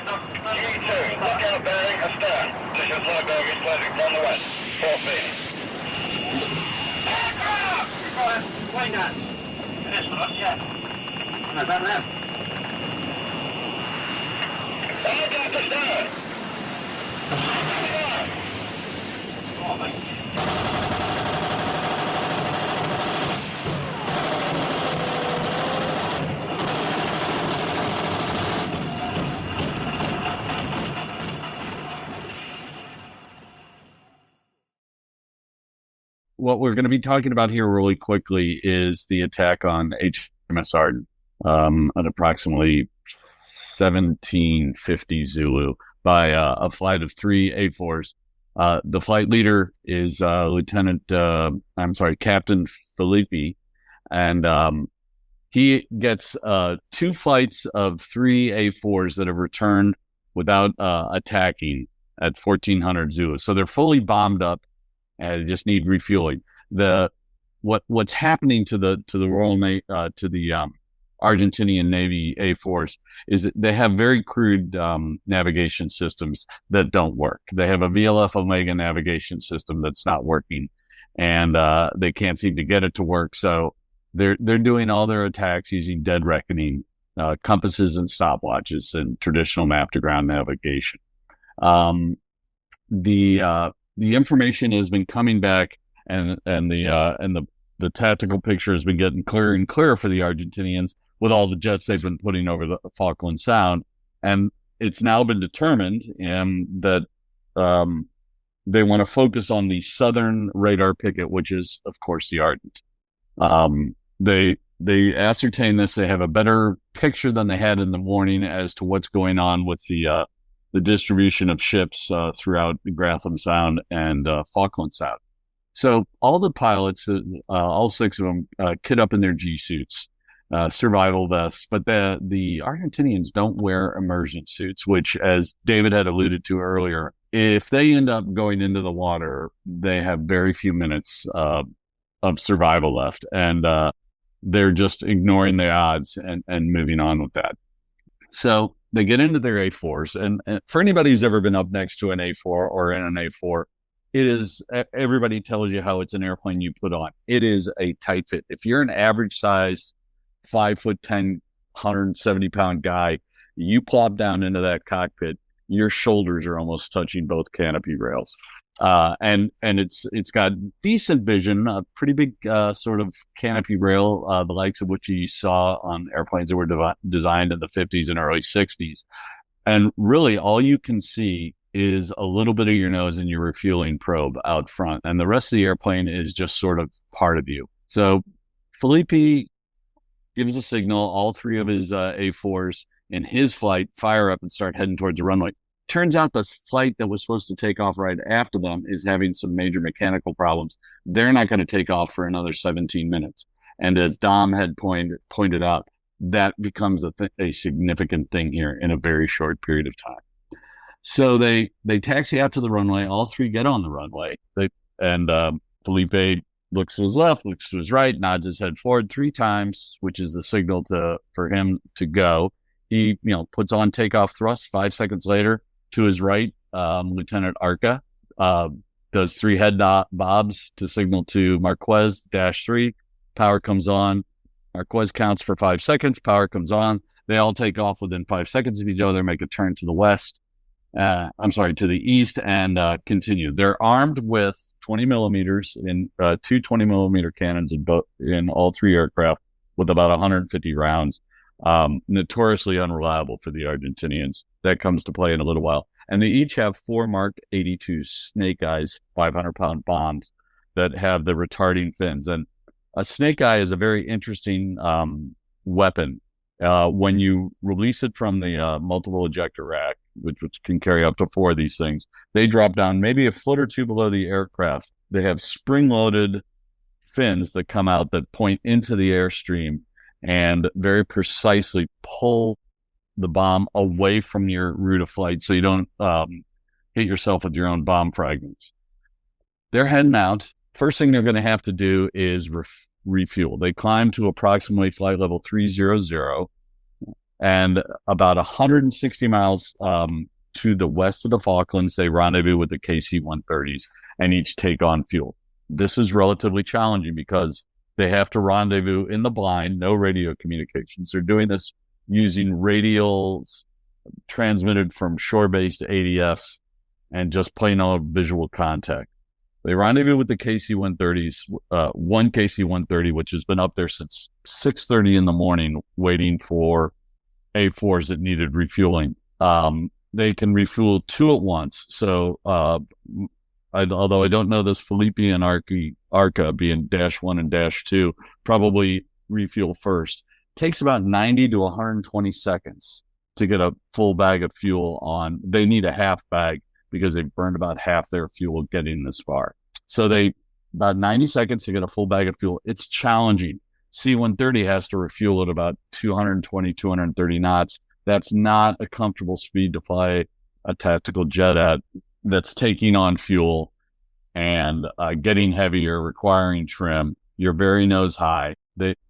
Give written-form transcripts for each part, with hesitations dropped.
G2, lookout bearing astern. Position flight bogies closing from the west. 4 feet. Aircraft! Wing that. It is for us, yeah. No, better now. Aircraft astern. Oh, mate. What we're going to be talking about here really quickly is the attack on HMS Arden at approximately 1750 Zulu by a flight of 3 A4s. The flight leader is Captain Phillips, and he gets 2 flights of 3 A4s that have returned without attacking at 1400 Zulu. So they're fully bombed up and just need refueling. What's happening to the Argentinian Navy A4s is that they have very crude navigation systems that don't work. They have a VLF Omega navigation system that's not working, and they can't seem to get it to work. So they're doing all their attacks using dead reckoning, compasses and stopwatches, and traditional map to ground navigation. The information has been coming back, and the tactical picture has been getting clearer and clearer for the Argentinians with all the jets they've been putting over the Falkland Sound. And it's now been determined that they want to focus on the southern radar picket, which is, of course, the Ardent. They ascertain this. They have a better picture than they had in the morning as to what's going on with the distribution of ships throughout Gratham Sound and Falkland Sound. So all the pilots, all 6 of them, kit up in their G suits, survival vests, but the Argentinians don't wear immersion suits, which, as David had alluded to earlier, if they end up going into the water, they have very few minutes of survival left, and they're just ignoring the odds and moving on with that. So they get into their A4s, and for anybody who's ever been up next to an A4 or in an A4, it is, everybody tells you how it's an airplane you put on. It is a tight fit. If you're an average size 5'10", 170-pound guy, you plop down into that cockpit, your shoulders are almost touching both canopy rails. And it's got decent vision, a pretty big sort of canopy rail, the likes of which you saw on airplanes that were designed in the 50s and early 60s. And really, all you can see is a little bit of your nose and your refueling probe out front, and the rest of the airplane is just sort of part of you. So Felipe gives a signal. All 3 of his A4s in his flight fire up and start heading towards the runway. Turns out the flight that was supposed to take off right after them is having some major mechanical problems. They're not going to take off for another 17 minutes. And as Dom had pointed out, that becomes a significant thing here in a very short period of time. So they taxi out to the runway. All 3 get on the runway. Felipe looks to his left, looks to his right, nods his head forward 3 times, which is the signal for him to go. He puts on takeoff thrust. 5 seconds later, to his right, Lieutenant Arca does 3 head bobs to signal to Marquez -3. Power comes on. Marquez counts for 5 seconds. Power comes on. They all take off within 5 seconds of each other, make a turn to the west. To the east, and continue. They're armed with 20 millimeters in 2 20 millimeter cannons in all 3 aircraft with about 150 rounds. Notoriously unreliable for the Argentinians. That comes to play in a little while. And they each have 4 Mark 82 Snake Eyes 500-pound bombs that have the retarding fins. And a Snake Eye is a very interesting weapon. When you release it from the multiple ejector rack, which can carry up to 4 of these things, they drop down maybe a foot or 2 below the aircraft. They have spring-loaded fins that come out that point into the airstream and very precisely pull the bomb away from your route of flight so you don't hit yourself with your own bomb fragments. They're heading out. First thing they're going to have to do is refuel. They climb to approximately flight level 300. And about 160 miles to the west of the Falklands, they rendezvous with the KC-130s and each take on fuel. This is relatively challenging because they have to rendezvous in the blind, no radio communications. They're doing this using radials transmitted from shore-based ADFs and just plain old visual contact. They rendezvous with the KC-130s, one KC-130, which has been up there since 6:30 in the morning, waiting for A4s that needed refueling. They can refuel two at once. So, although I don't know this, Phillips and Arca being -1 and -2, probably refuel first. Takes about 90 to 120 seconds to get a full bag of fuel on. They need a half bag because they've burned about half their fuel getting this far. So about 90 seconds to get a full bag of fuel. It's challenging. C-130 has to refuel at about 220, 230 knots. That's not a comfortable speed to fly a tactical jet at that's taking on fuel and getting heavier, requiring trim. You're very nose high.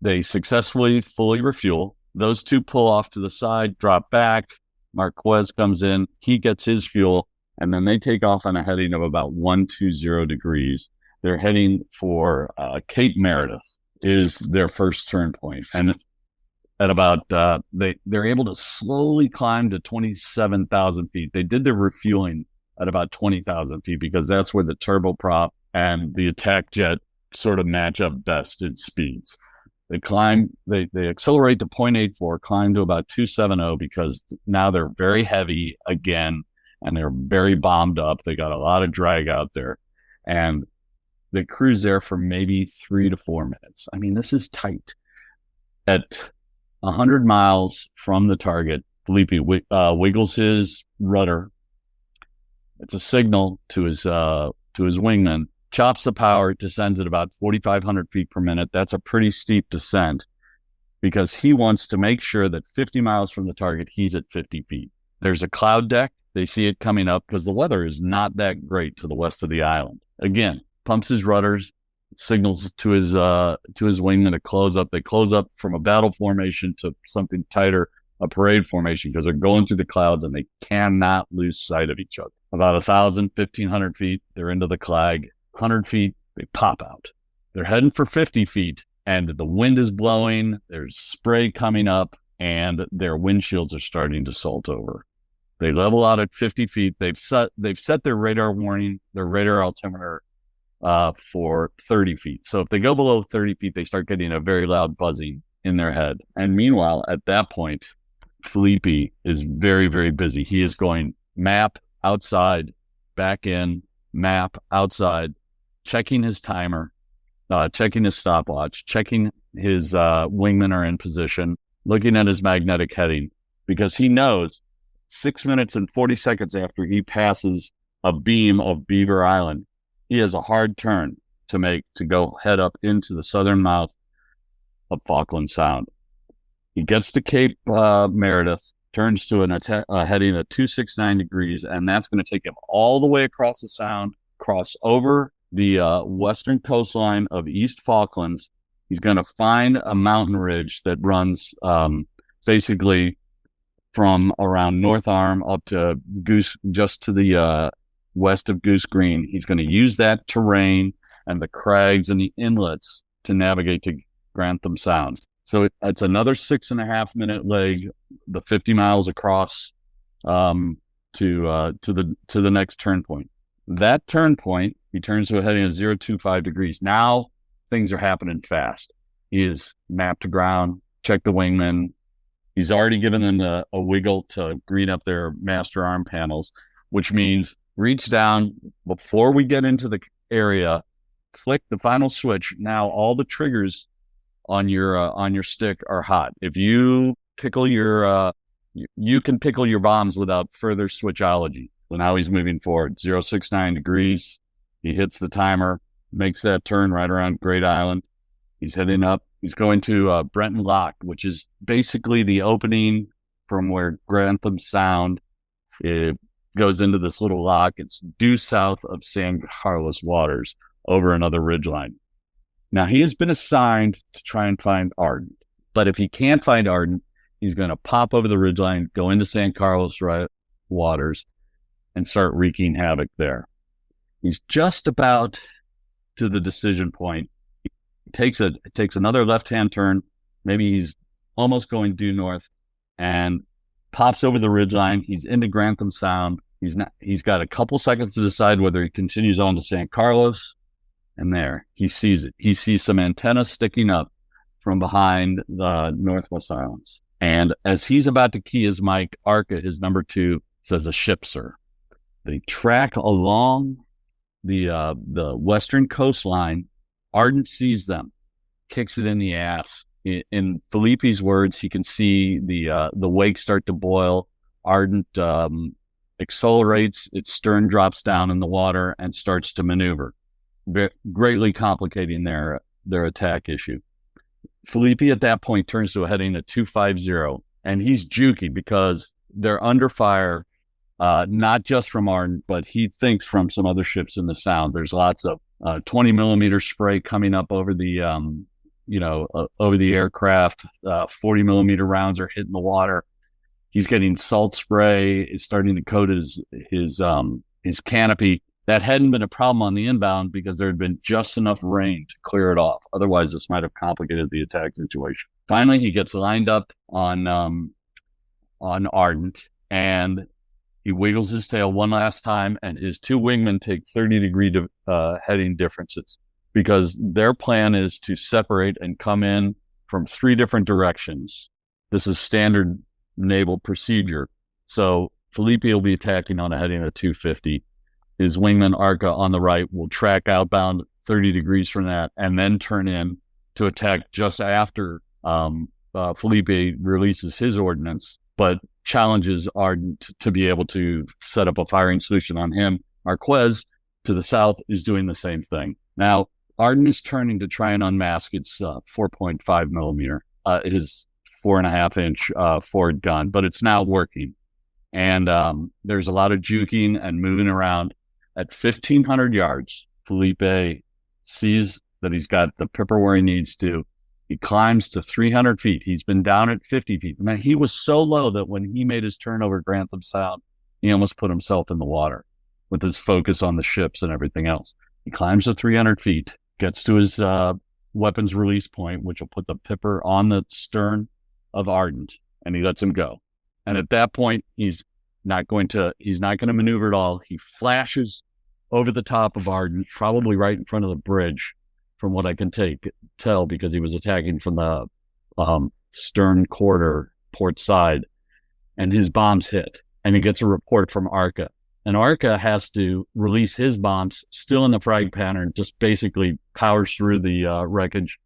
They successfully fully refuel. Those two pull off to the side, drop back. Marquez comes in. He gets his fuel, and then they take off on a heading of about 120 degrees. They're heading for Cape Meredith is their first turn point. And at about, they're able to slowly climb to 27,000 feet. They did their refueling at about 20,000 feet because that's where the turboprop and the attack jet sort of match up best in speeds. They climb, they accelerate to 0.84, climb to about 270 because now they're very heavy again and they're very bombed up. They got a lot of drag out there and they cruise there for maybe 3 to 4 minutes. I mean, this is tight. At 100 miles from the target, Felipe wiggles his rudder. It's a signal to his wingman, chops the power, descends at about 4,500 feet per minute. That's a pretty steep descent because he wants to make sure that 50 miles from the target, he's at 50 feet. There's a cloud deck. They see it coming up because the weather is not that great to the west of the island. Again, pumps his rudders, signals to his wingman to close up. They close up from a battle formation to something tighter, a parade formation, because they're going through the clouds and they cannot lose sight of each other. About 1,000, 1,500 feet, they're into the clag. 100 feet, they pop out. They're heading for 50 feet, and the wind is blowing. There's spray coming up, and their windshields are starting to salt over. They level out at 50 feet. They've set their radar warning, their radar altimeter for 30 feet. So if they go below 30 feet, they start getting a very loud buzzing in their head. And meanwhile, at that point, Felipe is very, very busy. He is going map outside, back in, map outside, checking his timer, checking his stopwatch, checking his wingmen are in position, looking at his magnetic heading, because he knows 6 minutes and 40 seconds after he passes a beam of Beaver Island, he has a hard turn to make to go head up into the southern mouth of Falkland Sound. He gets to Cape Meredith, turns to a heading at 269 degrees, and that's going to take him all the way across the Sound, cross over the western coastline of East Falklands. He's going to find a mountain ridge that runs basically from around North Arm up to Goose, just to the west of Goose Green. He's going to use that terrain and the crags and the inlets to navigate to Grantham Sound. So it's another 6.5 minute leg, the 50 miles across to the next turn point. That turn point, he turns to a heading of 025 degrees. Now things are happening fast. He is mapped to ground, checked the wingman. He's already given them a wiggle to green up their master arm panels, which means reach down before we get into the area, flick the final switch. Now all the triggers on your stick are hot. If you pickle you can pickle your bombs without further switchology. So now he's moving forward, 069 degrees. He hits the timer, makes that turn right around Great Island. He's heading up. He's going to Brenton Lock, which is basically the opening from where Grantham Sound goes into this little lock. It's due south of San Carlos Waters over another ridgeline. Now, he has been assigned to try and find Ardent. But if he can't find Ardent, He's going to pop over the ridgeline, go into San Carlos waters, and start wreaking havoc there. He's just about to the decision point. He takes another left-hand turn. Maybe he's almost going due north, and pops over the ridgeline. He's into Grantham Sound. He's got a couple seconds to decide whether he continues on to San Carlos. And there, he sees it. He sees some antennas sticking up from behind the Northwest Islands. And as he's about to key his mic, Arca, his number 2, says, "A ship, sir." They track along the western coastline. Ardent sees them, kicks it in the ass. In Felipe's words, he can see the wake start to boil. Ardent accelerates, its stern drops down in the water and starts to maneuver, greatly complicating their attack issue. Felipe at that point turns to a heading of 250, and he's juking because they're under fire, not just from Ardent, but he thinks from some other ships in the Sound. There's lots of 20 millimeter spray coming up over the over the aircraft. 40 millimeter rounds are hitting the water. He's getting salt spray. Is starting to coat his canopy. That hadn't been a problem on the inbound because there had been just enough rain to clear it off. Otherwise, this might have complicated the attack situation. Finally, he gets lined up on Ardent, and he wiggles his tail one last time, and his 2 wingmen take 30-degree heading differences because their plan is to separate and come in from 3 different directions. This is standard naval procedure. So Felipe will be attacking on a heading of 250. His wingman Arca on the right will track outbound 30 degrees from that and then turn in to attack just after Felipe releases his ordnance, but challenges Ardent to be able to set up a firing solution on him. Marquez to the south is doing the same thing. Now, Ardent is turning to try and unmask its 4.5 millimeter, his 4.5 inch forward gun, but it's now working. And there's a lot of juking and moving around. At 1,500 yards, Felipe sees that he's got the pipper where he needs to. He climbs to 300 feet. He's been down at 50 feet. Man, he was so low that when he made his turn over Grantham Sound, he almost put himself in the water with his focus on the ships and everything else. He climbs to 300 feet, gets to his weapons release point, which will put the pipper on the stern of Ardent, and he lets him go. And at that point, he's not going to maneuver at all. He flashes over the top of Ardent, probably right in front of the bridge, from what I can tell, because he was attacking from the stern quarter port side, and his bombs hit. And he gets a report from Arca. And Arca has to release his bombs, still in the frag pattern, just basically powers through the wreckage.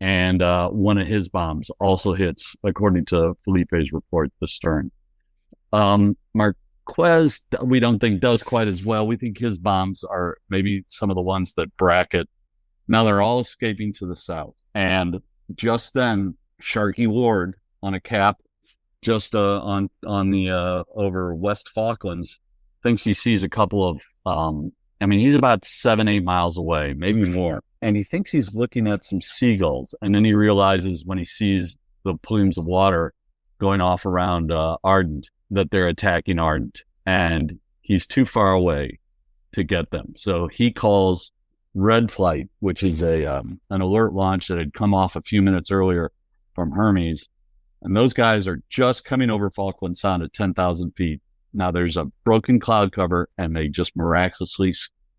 And one of his bombs also hits, according to Felipe's report, the stern. Marquez, we don't think does quite as well. We think his bombs are maybe some of the ones that bracket. Now they're all escaping to the south. And just then, Sharky Ward on a cap just on the over West Falklands thinks he sees a couple of he's about 7-8 miles away, maybe more. And he thinks he's looking at some seagulls. And then he realizes when he sees the plumes of water going off around Ardent that they're attacking Ardent. And he's too far away to get them. So he calls Red Flight, which is an alert launch that had come off a few minutes earlier from Hermes. And those guys are just coming over Falklands Sound at 10,000 feet. Now there's a broken cloud cover, and they just miraculously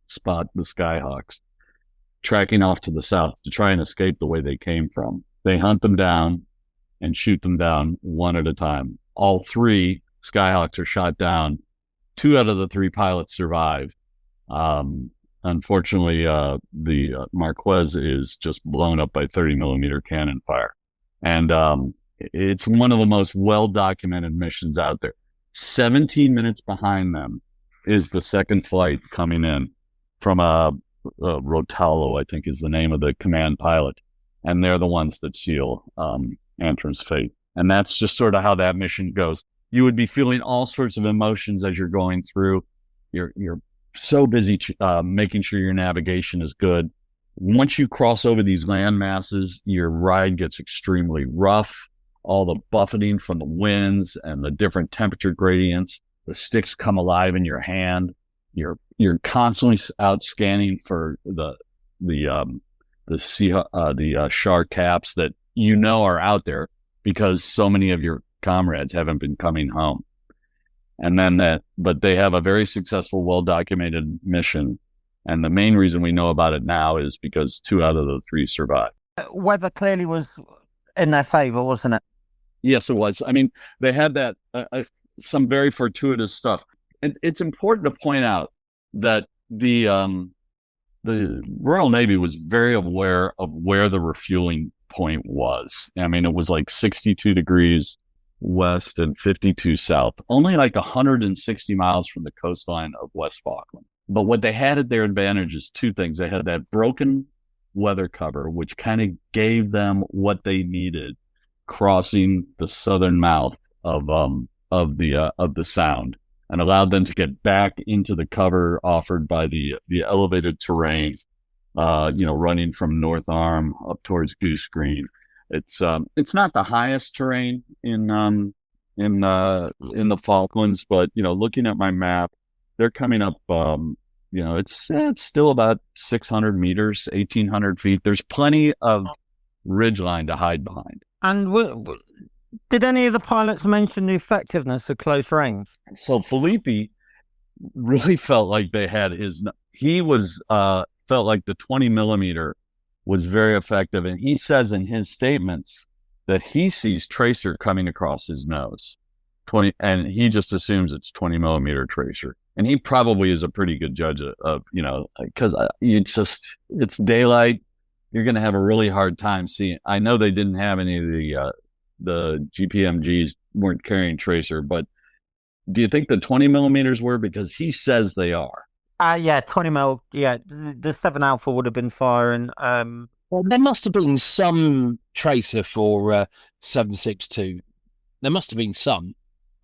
spot the Skyhawks tracking off to the south to try and escape the way they came from. They hunt them down and shoot them down one at a time. All 3 Skyhawks are shot down. 2 out of the 3 pilots survive. Unfortunately, the Marquez is just blown up by 30 millimeter cannon fire. And it's one of the most well-documented missions out there. 17 minutes behind them is the second flight coming in from Rotalo, I think is the name of the command pilot. And they're the ones that seal Antrim's fate. And that's just sort of how that mission goes. You would be feeling all sorts of emotions as you're going through. You're so busy making sure your navigation is good. Once you cross over these land masses, your ride gets extremely rough. all the buffeting from the winds and the different temperature gradients. The sticks come alive in your hand. You're constantly out scanning for the shark caps that are out there because so many of your comrades haven't been coming home. And then but they have a very successful, well-documented mission. And the main reason we know about it now is because 2 out of the 3 survived. Weather clearly was in their favor, wasn't it? Yes, it was. I mean, they had that some very fortuitous stuff. It's important to point out that the Royal Navy was very aware of where the refueling point was. I mean, it was like 62 degrees west and 52 south, only like 160 miles from the coastline of West Falkland. But what they had at their advantage is 2 things. They had that broken weather cover, which kind of gave them what they needed crossing the southern mouth of the sound, and allowed them to get back into the cover offered by the elevated terrain, running from North Arm up towards Goose Green. It's not the highest terrain in the Falklands, but looking at my map, they're coming up. It's still about 600 meters, 1,800 feet. There's plenty of ridgeline to hide behind. And did any of the pilots mention the effectiveness of close range? So Felipe really felt like they had felt like the 20 millimeter was very effective. And he says in his statements that he sees tracer coming across his nose, and he just assumes it's 20 millimeter tracer. And he probably is a pretty good judge of because it's daylight. You're going to have a really hard time seeing. I know they didn't have any of the GPMGs weren't carrying tracer, but do you think the 20 millimeters were? Because he says they are. Yeah, 20 mil. Yeah, the 7 Alpha would have been firing. Well, there must have been some tracer for 762. There must have been some.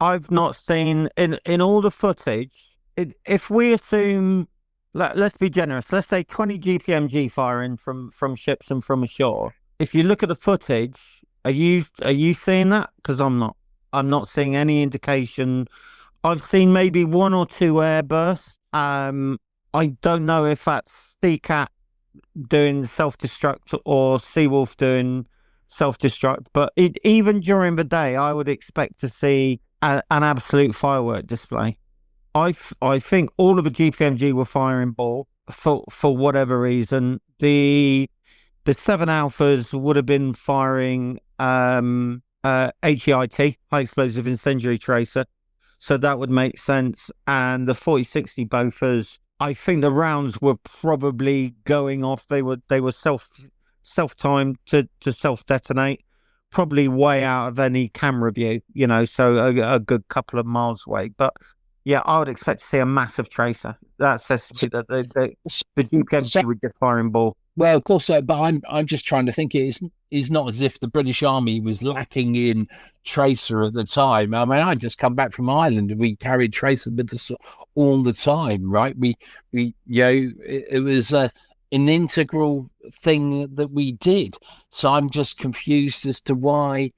I've not seen in all the footage. If we assume, let's be generous. Let's say 20 GPMG firing from ships and from ashore. If you look at the footage, are you seeing that? Because I'm not. I'm not seeing any indication. I've seen maybe 1 or 2 airbursts. I don't know if that's Seacat doing self-destruct or Seawolf doing self-destruct, but even during the day, I would expect to see an absolute firework display. I think all of the GPMG were firing ball for whatever reason. The 7 Alphas would have been firing HEIT, high explosive incendiary tracer. So that would make sense. And the 4060 Bofors, I think the rounds were probably going off. They were self-timed to self-detonate, probably way out of any camera view, so a good couple of miles away. But yeah, I would expect to see a massive tracer. That says that the GPMG would just firing ball. Well, of course, but I'm just trying to think. It's not as if the British Army was lacking in tracer at the time. I mean, I'd just come back from Ireland and we carried tracer with us all the time, right? It was an integral thing that we did. So I'm just confused as to why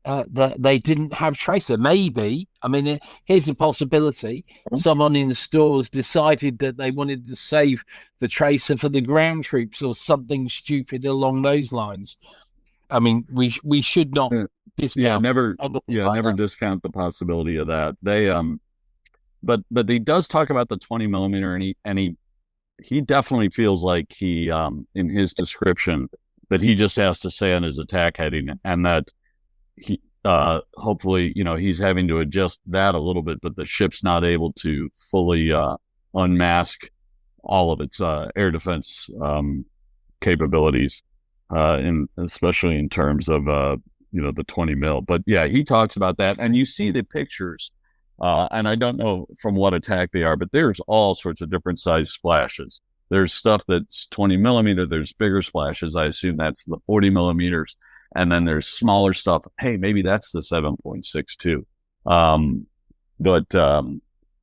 that they didn't have tracer. Maybe, I mean, here's a possibility. Someone in the stores decided that they wanted to save the tracer for the ground troops or something stupid along those lines. I mean, we should not discount. Never discount the possibility of that. They but he does talk about the 20 millimeter, and he definitely feels like he in his description that he just has to stay on his attack heading, and that he hopefully he's having to adjust that a little bit, but the ship's not able to fully unmask all of its air defense capabilities, especially in terms of the 20 mil. But yeah, he talks about that, and you see the pictures, and I don't know from what attack they are, but there's all sorts of different size splashes. There's stuff that's 20 millimeter. There's bigger splashes. I assume that's the 40 millimeters. And then there's smaller stuff. Hey, maybe that's the 7.62. But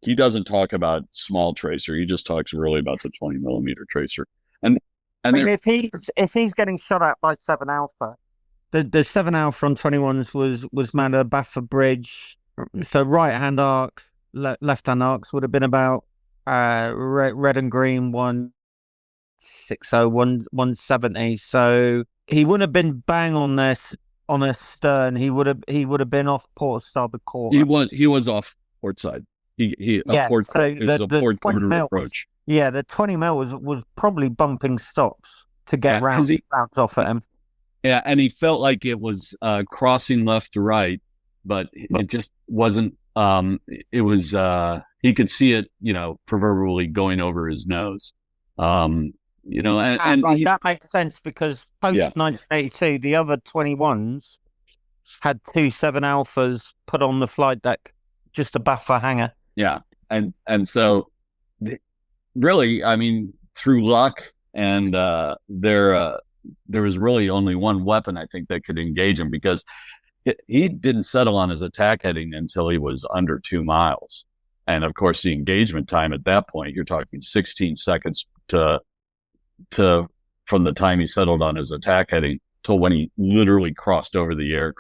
he doesn't talk about small tracer. He just talks really about the 20 millimeter tracer. And I mean, if he's getting shot at by 7 Alpha, the 7 Alpha on 21s was manned at Baffa Bridge. So right hand arcs, left hand arcs would have been about red and green 160, 170. So he wouldn't have been bang on this on a stern. He would have been off port starboard quarter. He was off port side. A port quarter approach. Yeah, the 20 mil was probably bumping stops to get rounds off at him. Yeah, and he felt like it was crossing left to right, but it just wasn't. It was he could see it, proverbially going over his nose. And that makes sense because post 1982, the other 21s had 2 7 Alphas put on the flight deck just above a hangar. Yeah, and so really, I mean, through luck and there was really only one weapon I think that could engage him, because he didn't settle on his attack heading until he was under 2 miles, and of course the engagement time at that point, you're talking 16 seconds to from the time he settled on his attack heading till when he literally crossed over the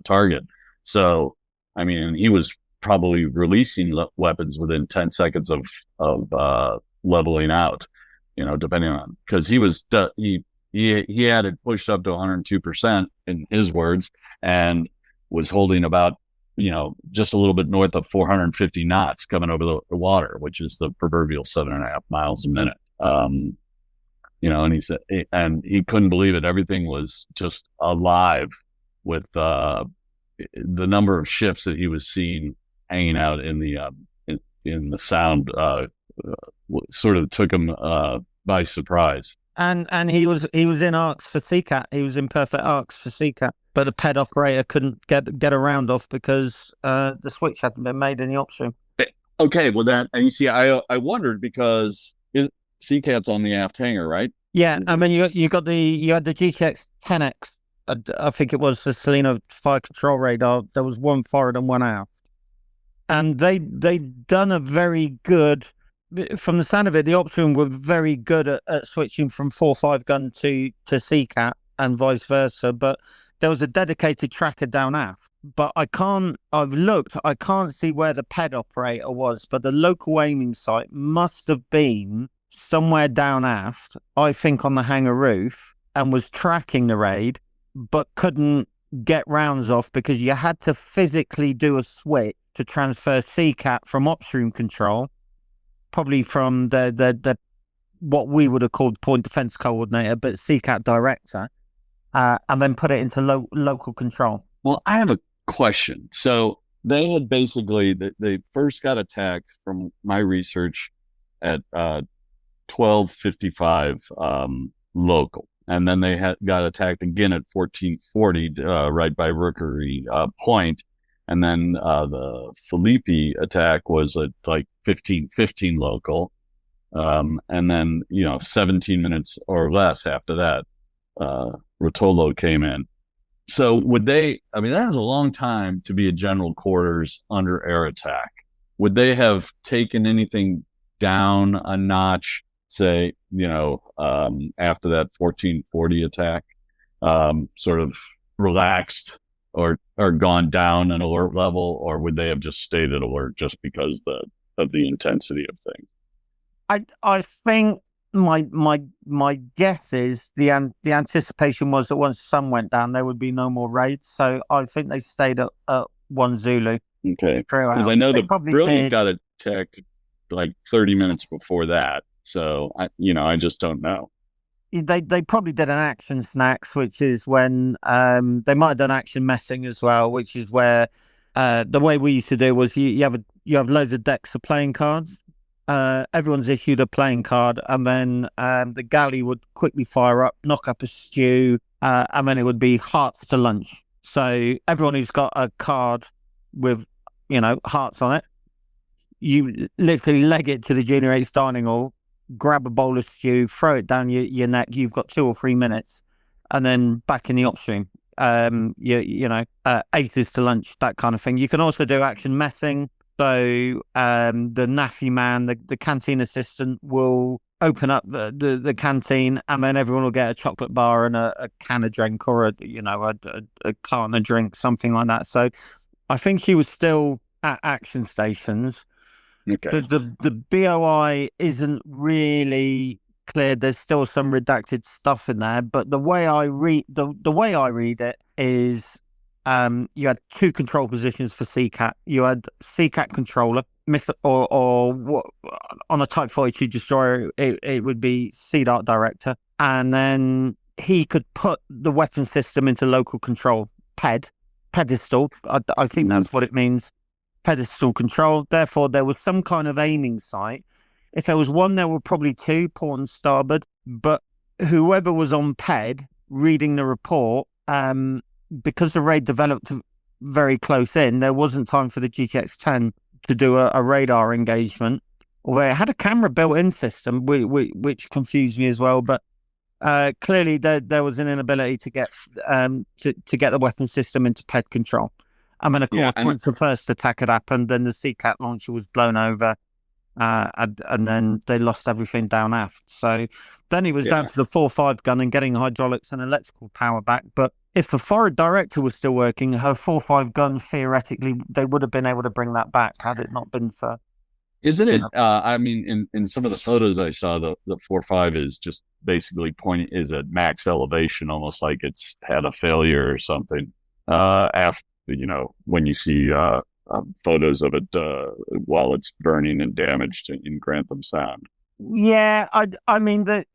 target. So I mean, he was probably releasing weapons within 10 seconds of leveling out, depending on, because he had it pushed up to 102% in his words, and was holding about, just a little bit north of 450 knots coming over the water, which is the proverbial 7.5 miles a minute. And he said, and he couldn't believe it. Everything was just alive with the number of ships that he was seeing hanging out in the sound. Sort of took him by surprise. And he was in arcs for CCAT. He was in perfect arcs for CCAT, but the PED operator couldn't get a round off because the switch hadn't been made in the option. Okay, well and you see, I wondered because CCAT's on the aft hangar, right? Yeah, I mean you had the GTX 10X. I think it was the Selena fire control radar. There was one forward and one aft, and they done a very good. From the sound of it, the option were very good at switching from 4.5 gun to CCAT and vice versa. But there was a dedicated tracker down aft. But I've looked, I can't see where the PED operator was, but the local aiming site must have been somewhere down aft, I think on the hangar roof, and was tracking the raid, but couldn't get rounds off because you had to physically do a switch to transfer CCAT from ops room control, probably from the what we would have called point defense coordinator, but CCAT director, and then put it into local control. Well, I have a question. So they had basically, they first got attacked from my research at 12:55 local. And then they got attacked again at 14:40 right by Rookery Point. And then the Phillippe attack was at like 15:15 local. And then, 17 minutes or less after that, Rotolo came in. So would they, I mean, that is a long time to be a general quarters under air attack. Would they have taken anything down a notch, say, after that 14:40 attack, sort of relaxed or gone down an alert level, or would they have just stayed at alert just because of the intensity of things? I think my guess is the anticipation was that once the sun went down, there would be no more raids. So I think they stayed at 1 Zulu. Okay, because I know the Brilliant got attacked like 30 minutes before that. So I just don't know. They probably did an action snacks, which is when they might have done action messing as well, which is where the way we used to do was you have loads of decks of playing cards. Everyone's issued a playing card, and then the galley would quickly fire up, knock up a stew, and then it would be hearts to lunch. So everyone who's got a card with hearts on it, you literally leg it to the Junior 8's dining hall, grab a bowl of stew, throw it down your neck. You've got 2 or 3 minutes, and then back in the ops room. Aces to lunch, that kind of thing. You can also do action messing. So the NAFI man, the canteen assistant, will open up the canteen, and then everyone will get a chocolate bar and a can of drink, or a carton of drink, something like that. So I think she was still at action stations. Okay. The BOI isn't really clear. There's still some redacted stuff in there, but the way I read it is, you had two control positions for CCAT. You had CCAT controller, or what on a Type 42 destroyer, it would be CDART director, and then he could put the weapon system into local control, pedestal. I think that's what it means. Pedestal control. Therefore, there was some kind of aiming sight. If there was one, there were probably two, port and starboard. But whoever was on PED reading the report, because the raid developed very close in, there wasn't time for the GTX-10 to do a radar engagement. Although it had a camera built-in system, which confused me as well. But clearly, there was an inability to get the weapon system into PED control. And then, of course, once the first attack had happened, then the CCAT launcher was blown over, and then they lost everything down aft. So then it was down to the 4.5 gun and getting hydraulics and electrical power back. But if the forward director was still working, her 4.5 gun, theoretically, they would have been able to bring that back had it not been for... Isn't it? I mean, in some of the photos I saw, the 4.5 is just basically is at max elevation, almost like it's had a failure or something. After, when you see photos of it while it's burning and damaged in Grantham Sound. Yeah, I mean the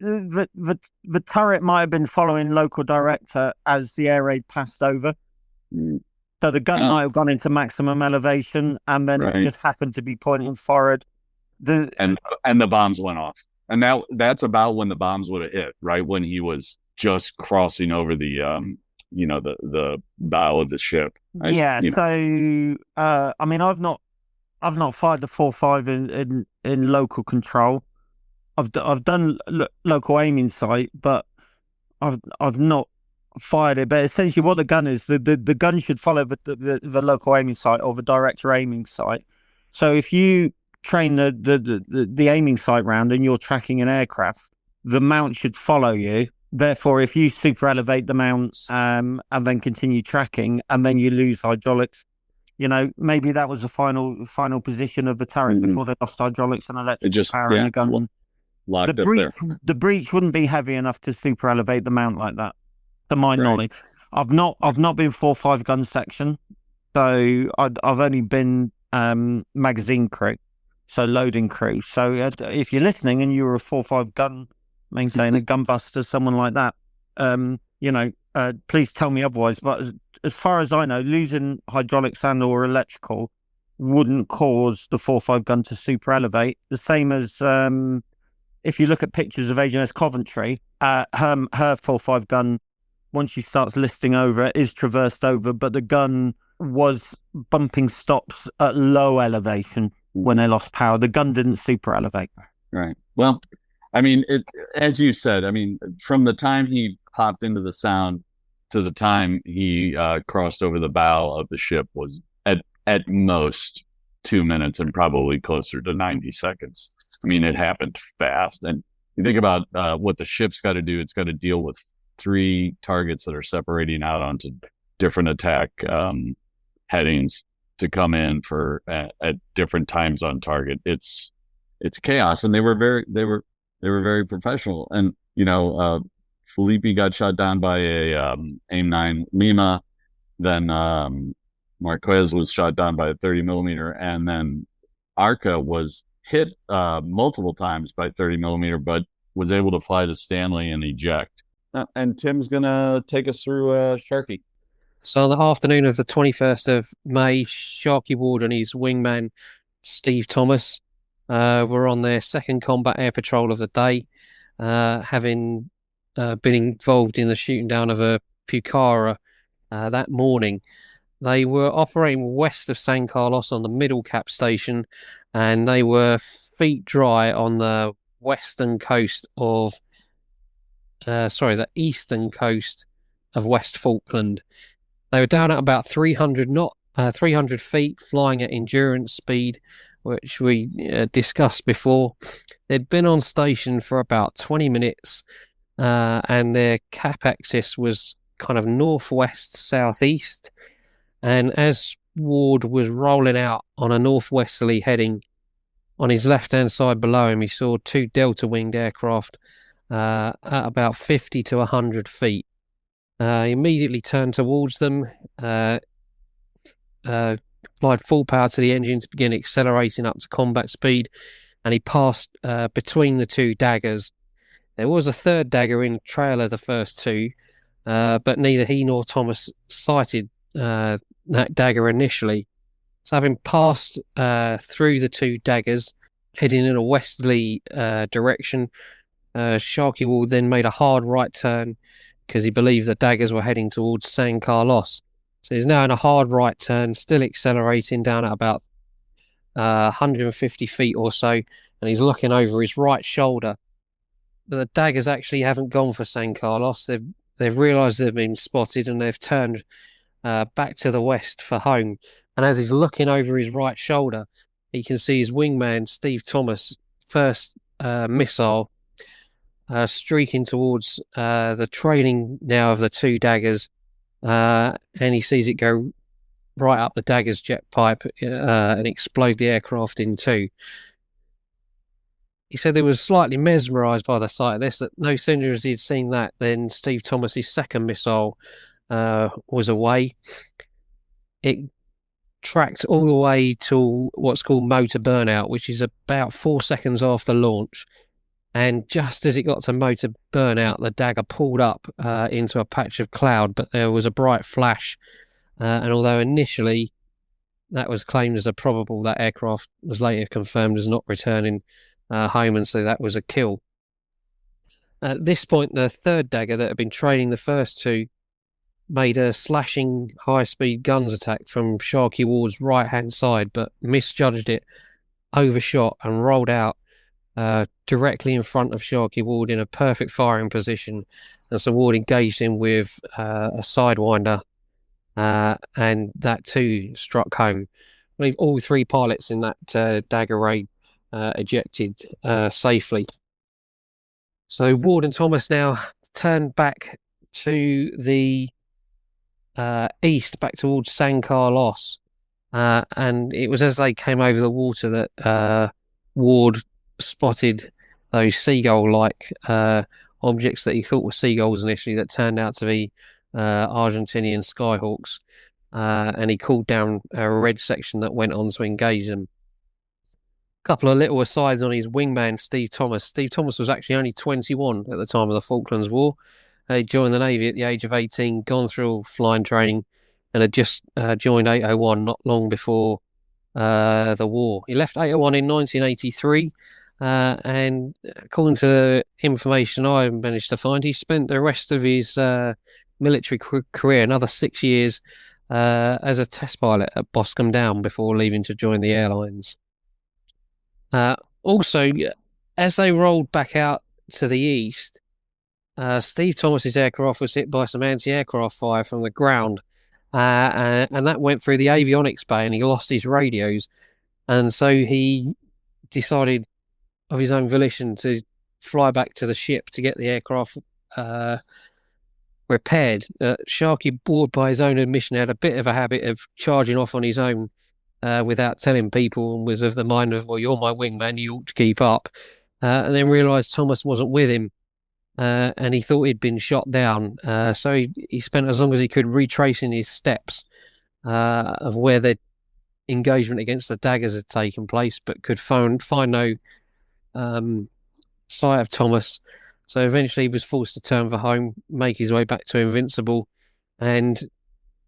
turret might have been following local director as the air raid passed over. So the gun might have gone into maximum elevation, and then it just happened to be pointing forward. And the bombs went off, and that's about when the bombs would have hit, right when he was just crossing over the the bow of the ship. So I mean, I've not fired the 4.5 in local control. I've done local aiming sight, but I've not fired it. But essentially, what the gun is, the gun should follow the local aiming sight or the director aiming sight. So if you train the aiming sight round and you're tracking an aircraft, the mount should follow you. Therefore, if you super elevate the mount and then continue tracking, and then you lose hydraulics, maybe that was the final position of the turret before they lost hydraulics and electrical power in the gun. The breach wouldn't be heavy enough to super elevate the mount like that, to my knowledge. I've not been 4.5 gun section, so I've only been magazine crew, so loading crew. So if you're listening and you're a 4.5 gun maintainer, gunbuster, someone like that, please tell me otherwise. But as far as I know, losing hydraulics and or electrical wouldn't cause the 4.5 gun to super elevate. The same as if you look at pictures of HMS Coventry, her 4.5 gun, once she starts listing over, is traversed over, but the gun was bumping stops at low elevation when they lost power. The gun didn't super elevate. Right. Well, I mean, as you said, I mean, from the time he popped into the Sound to the time he crossed over the bow of the ship was at most 2 minutes and probably closer to 90 seconds. I mean, it happened fast. And you think about what the ship's got to do. It's got to deal with 3 targets that are separating out onto different attack headings to come in for at different times on target. It's chaos, and they were very professional. And Felipe got shot down by a AIM-9 Lima. Then Marquez was shot down by a 30 millimeter, and then Arca was hit multiple times by 30 millimeter, but was able to fly to Stanley and eject. And Tim's gonna take us through Sharky. So on the afternoon of the 21st of May, Sharky Ward and his wingman Steve Thomas were on their second combat air patrol of the day, having been involved in the shooting down of a Pucara that morning. They were operating west of San Carlos on the Middle Cap station, and they were feet dry on the western coast of, the eastern coast of West Falkland. They were down at about 300 feet, flying at endurance speed which we discussed before. They'd been on station for about 20 minutes, and their cap axis was kind of northwest southeast. And as Ward was rolling out on a northwesterly heading, on his left-hand side below him, he saw two delta-winged aircraft at about 50 to 100 feet. He immediately turned towards them, applied full power to the engine to begin accelerating up to combat speed, and he passed between the two daggers. There was a third dagger in trail of the first two, but neither he nor Thomas sighted that dagger initially. So having passed through the two daggers, heading in a westerly direction, Sharkey Ward then made a hard right turn because he believed the daggers were heading towards San Carlos. So he's now in a hard right turn, still accelerating down at about 150 feet or so, and he's looking over his right shoulder. But the daggers actually haven't gone for San Carlos. They've realised they've been spotted, and they've turned back to the west for home. And as he's looking over his right shoulder, he can see his wingman, Steve Thomas' first missile streaking towards the trailing now of the two daggers, and he sees it go right up the dagger's jet pipe and explode the aircraft in two. He said he was slightly mesmerised by the sight of this, that no sooner as he'd seen that, then Steve Thomas's second missile was away. It tracked all the way to what's called motor burnout, which is about 4 seconds after launch. And just as it got to motor burnout, the dagger pulled up into a patch of cloud, but there was a bright flash. And although initially that was claimed as a probable, that aircraft was later confirmed as not returning home, and so that was a kill. At this point, the third dagger that had been trailing the first two made a slashing high-speed guns attack from Sharkey Ward's right-hand side, but misjudged it, overshot, and rolled out directly in front of Sharkey Ward in a perfect firing position. And so Ward engaged him with a sidewinder, and that too struck home. I believe all three pilots in that dagger raid ejected safely. So Ward and Thomas now turned back to the east, back towards San Carlos, and it was as they came over the water that Ward spotted those seagull-like objects that he thought were seagulls initially, that turned out to be Argentinian skyhawks, and he called down a red section that went on to engage them. A couple of little asides on his wingman, Steve Thomas. Steve Thomas was actually only 21 at the time of the Falklands War. He joined the Navy at the age of 18, gone through flying training, and had just joined 801 not long before the war. He left 801 in 1983, and according to information I managed to find, he spent the rest of his military career, another 6 years, as a test pilot at Boscombe Down before leaving to join the airlines. Also, as they rolled back out to the east, Steve Thomas's aircraft was hit by some anti-aircraft fire from the ground, and that went through the avionics bay, and he lost his radios. And so he decided of his own volition to fly back to the ship to get the aircraft repaired. Sharkey Ward, by his own admission, had a bit of a habit of charging off on his own without telling people, and was of the mind of, well, you're my wingman, you ought to keep up. And then realised Thomas wasn't with him, and he thought he'd been shot down. So he spent as long as he could retracing his steps of where the engagement against the daggers had taken place, but could find no sight of Thomas. So eventually he was forced to turn for home, make his way back to Invincible, and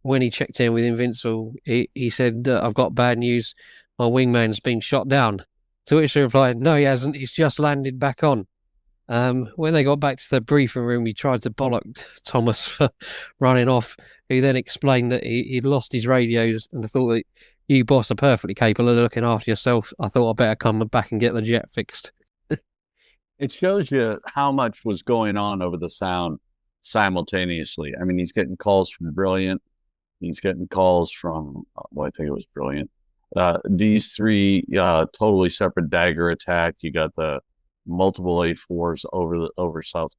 when he checked in with Invincible, he said, I've got bad news, my wingman's been shot down. To which they replied, no, he hasn't, he's just landed back on. When they got back to the briefing room, he tried to bollock Thomas for running off, who then explained that he'd lost his radios and thought that, you boss are perfectly capable of looking after yourself. I thought I'd better come back and get the jet fixed. It shows you how much was going on over the sound simultaneously. I mean, he's getting calls from Brilliant. He's getting calls from, I think it was Brilliant. These three totally separate dagger attack. You got the multiple A4s over South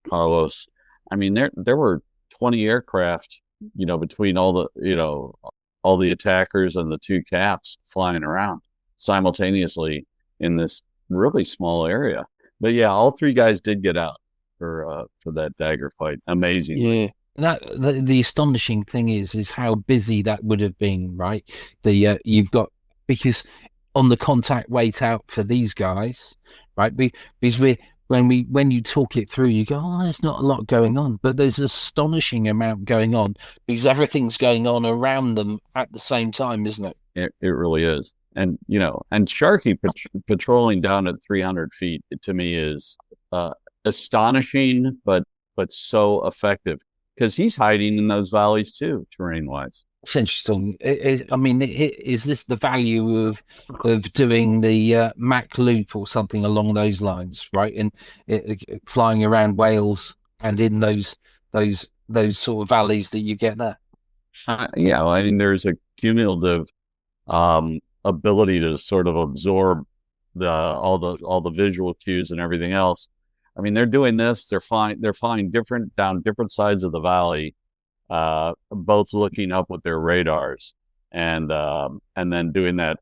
Carlos. I mean, there were 20 aircraft, between all the attackers and the two caps flying around simultaneously in this really small area. But yeah, all three guys did get out for that dagger fight. Amazing. Yeah. The astonishing thing is how busy that would have been, right? You've got, because on the contact wait out for these guys, right? Because when you talk it through, you go, oh, there's not a lot going on, but there's an astonishing amount going on because everything's going on around them at the same time, isn't it? It really is. And Sharky patrolling down at 300 feet, to me, is astonishing, but so effective, because he's hiding in those valleys too, terrain wise. It's interesting. Is this the value of doing the Mac loop or something along those lines, right? And flying around Wales and in those sort of valleys that you get there. Yeah, I mean, there's a cumulative ability to sort of absorb all the visual cues and everything else. I mean, they're doing this. They're flying down different sides of the valley, both looking up with their radars, and then doing that.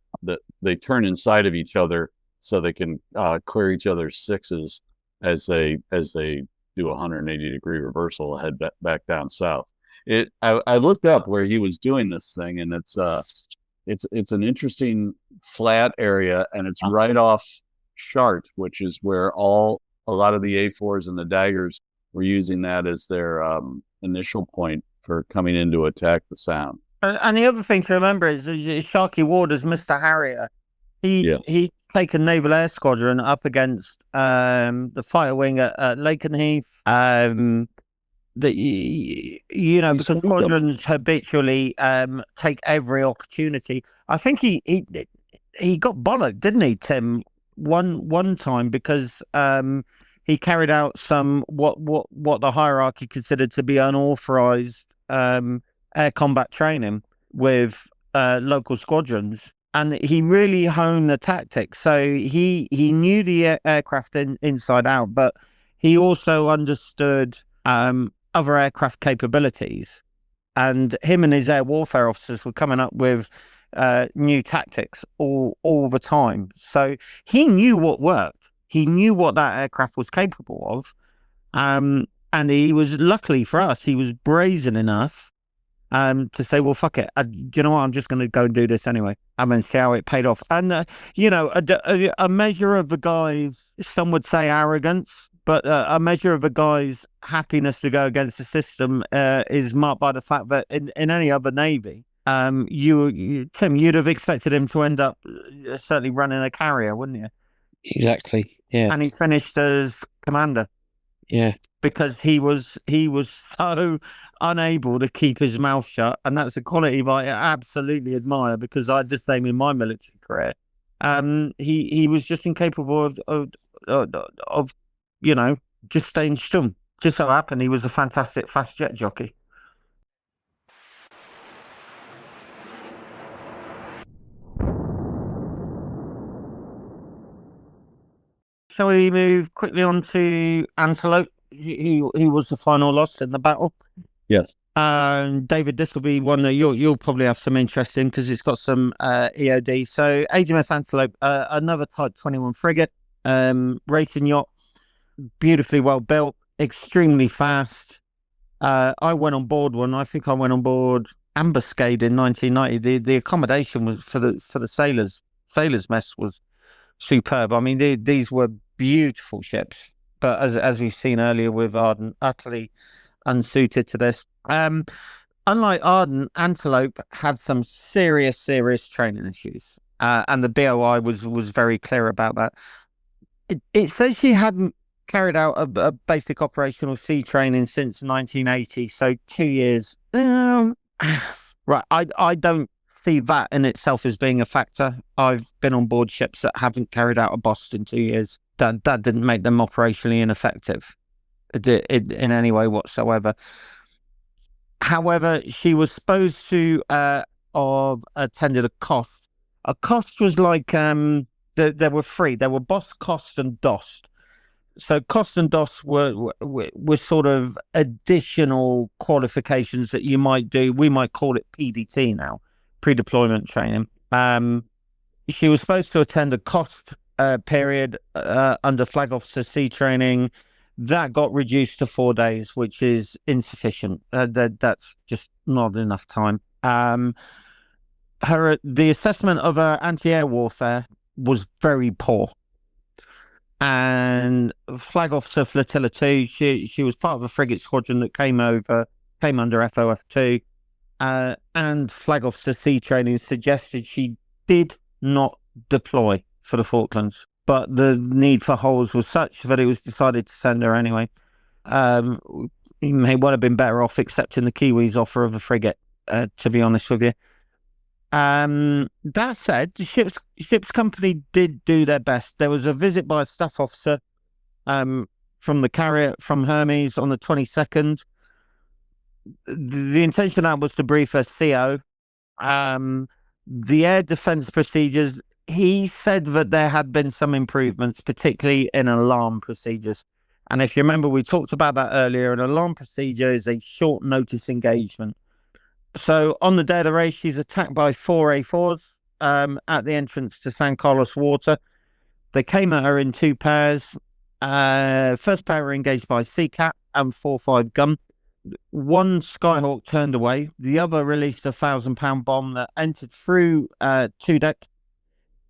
They turn inside of each other so they can clear each other's sixes as they do a 180-degree reversal, head back down south. I looked up where he was doing this thing, and it's an interesting flat area, and it's right off Chart, which is where a lot of the A4s and the daggers were using that as their initial point for coming in to attack the Sound. And the other thing to remember is Sharky Ward as Mr. Harrier. He'd taken Naval Air Squadron up against the Fighter Wing at Lakenheath. Because squadrons habitually take every opportunity. I think he got bollocked, didn't he, Tim? One time, because he carried out some what the hierarchy considered to be unauthorized air combat training with local squadrons, and he really honed the tactics. So he knew the aircraft inside out, but he also understood other aircraft capabilities, and him and his air warfare officers were coming up with new tactics all the time. So he knew what worked. He knew what that aircraft was capable of. And he was, luckily for us, he was brazen enough to say, well, fuck it. Do you know what? I'm just going to go and do this anyway. And then see how it paid off. And, a measure of the guy's, some would say arrogance, but a measure of the guy's happiness to go against the system is marked by the fact that in any other Navy, Tim, you'd have expected him to end up certainly running a carrier, wouldn't you? Exactly. Yeah. And he finished as commander. Yeah. Because he was so unable to keep his mouth shut, and that's a quality I absolutely admire, because I had the same in my military career. He was just incapable of just staying stum. Just so happened he was a fantastic fast jet jockey. Shall we move quickly on to Antelope, who was the final loss in the battle? Yes. David, this will be one that you'll probably have some interest in, because it's got some EOD. So HMS Antelope, another Type 21 frigate, racing yacht, beautifully well built, extremely fast. I went on board one. I think I went on board Ambuscade in 1990. The accommodation was for the sailors mess was superb. I mean, these were beautiful ships, but as we've seen earlier with Arden, utterly unsuited to this. Unlike Arden, Antelope had some serious training issues, and the BOI was very clear about that. It says she hadn't carried out a basic operational sea training since 1980, so 2 years. Right, I don't see that in itself as being a factor. I've been on board ships that haven't carried out a BOST in 2 years. That didn't make them operationally ineffective in any way whatsoever. However, she was supposed to have attended a A cost was like there were three. There were boss, cost, and DOST. So cost and DOS were sort of additional qualifications that you might do. We might call it PDT now, pre-deployment training. She was supposed to attend a cost period under Flag Officer C training. That got reduced to 4 days, which is insufficient. That's just not enough time. The assessment of her anti-air warfare was very poor. And Flag Officer Flotilla 2, she was part of a frigate squadron that came under FOF2, and Flag Officer C training suggested she did not deploy for the Falklands, but the need for holes was such that it was decided to send her anyway. You may well have been better off accepting the Kiwis' offer of a frigate, to be honest with you. That said, the ship's company did do their best. There was a visit by a staff officer from the carrier from Hermes on the 22nd. The intention of that was to brief us CO. The air defense procedures, he said that there had been some improvements, particularly in alarm procedures. And if you remember, we talked about that earlier. An alarm procedure is a short notice engagement. So on the day of the race, she's attacked by 4 A4s at the entrance to San Carlos Water. They came at her in 2 pairs. First pair were engaged by Seacat and 4.5 gun. One Skyhawk turned away. The other released a 1,000-pound bomb that entered through 2 deck,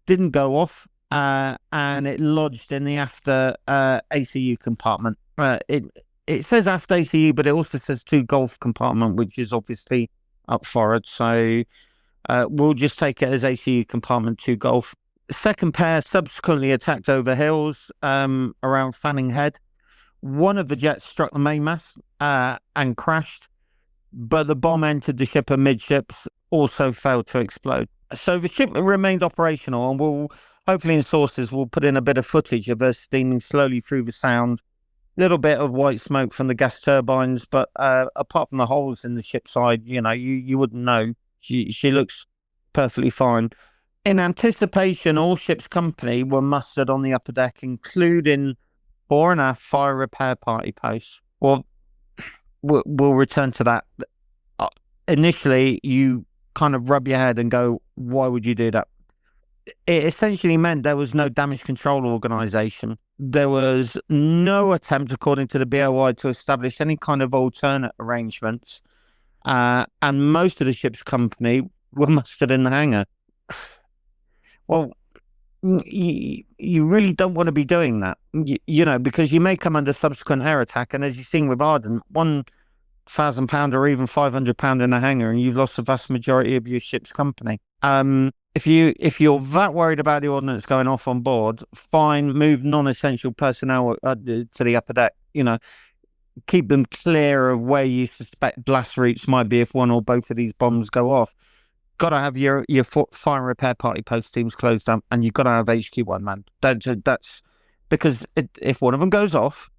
didn't go off, and it lodged in the after ACU compartment. It says after ACU, but it also says 2 Gulf compartment, which is obviously up forward. So we'll just take it as ACU compartment 2 Gulf. Second pair subsequently attacked over hills around Fanning Head. One of the jets struck the mainmast and crashed, but the bomb entered the ship amidships, also failed to explode. So the ship remained operational, and we'll hopefully in sources we'll put in a bit of footage of her steaming slowly through the Sound. Little bit of white smoke from the gas turbines, but apart from the holes in the ship side, you wouldn't know. She looks perfectly fine. In anticipation, all ship's company were mustered on the upper deck, including 4 and aft fire repair party posts. Well, we'll return to that. Initially, you kind of rub your head and go, why would you do that? It essentially meant there was no damage control organisation. There was no attempt, according to the BOI, to establish any kind of alternate arrangements. And most of the ship's company were mustered in the hangar. Well, you really don't want to be doing that, because you may come under subsequent air attack. And as you've seen with Ardent, 1,000 pound or even 500 pound in a hangar, and you've lost the vast majority of your ship's company. If you're that worried about the ordnance going off on board, fine, move non-essential personnel to the upper deck. Keep them clear of where you suspect blast routes might be if one or both of these bombs go off. Got to have your fire and repair party post teams closed up, and you've got to have HQ1 man. That's because if one of them goes off,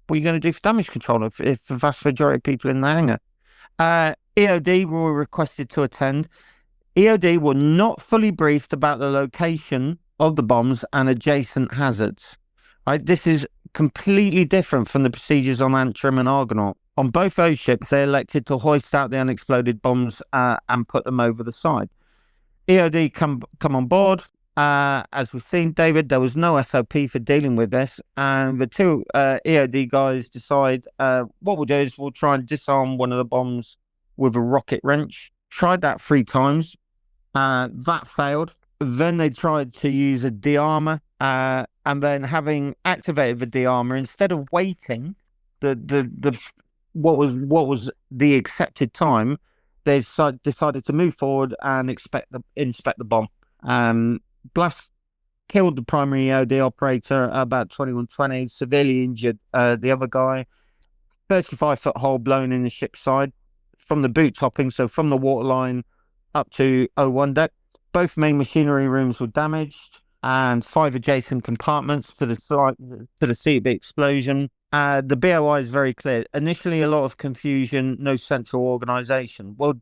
what are you going to do for damage control if the vast majority of people in the hangar? EOD were requested to attend. EOD were not fully briefed about the location of the bombs and adjacent hazards. Right, this is completely different from the procedures on Antrim and Argonaut. On both those ships, they elected to hoist out the unexploded bombs and put them over the side. EOD come on board. As we've seen, David, there was no SOP for dealing with this, and the 2 EOD guys decide what we'll do is we'll try and disarm one of the bombs with a rocket wrench. Tried that 3 times. That failed. Then they tried to use a de-armor, and then having activated the de-armor, instead of waiting what was the accepted time, they decided to move forward and inspect the bomb. Blast killed the primary EOD operator at about 2120, severely injured the other guy. 35-foot hole blown in the ship's side from the boot topping, so from the waterline up to O1 deck. Both main machinery rooms were damaged, and 5 adjacent compartments to the seat of the explosion. The BOI is very clear. Initially, a lot of confusion, no central organisation. Well,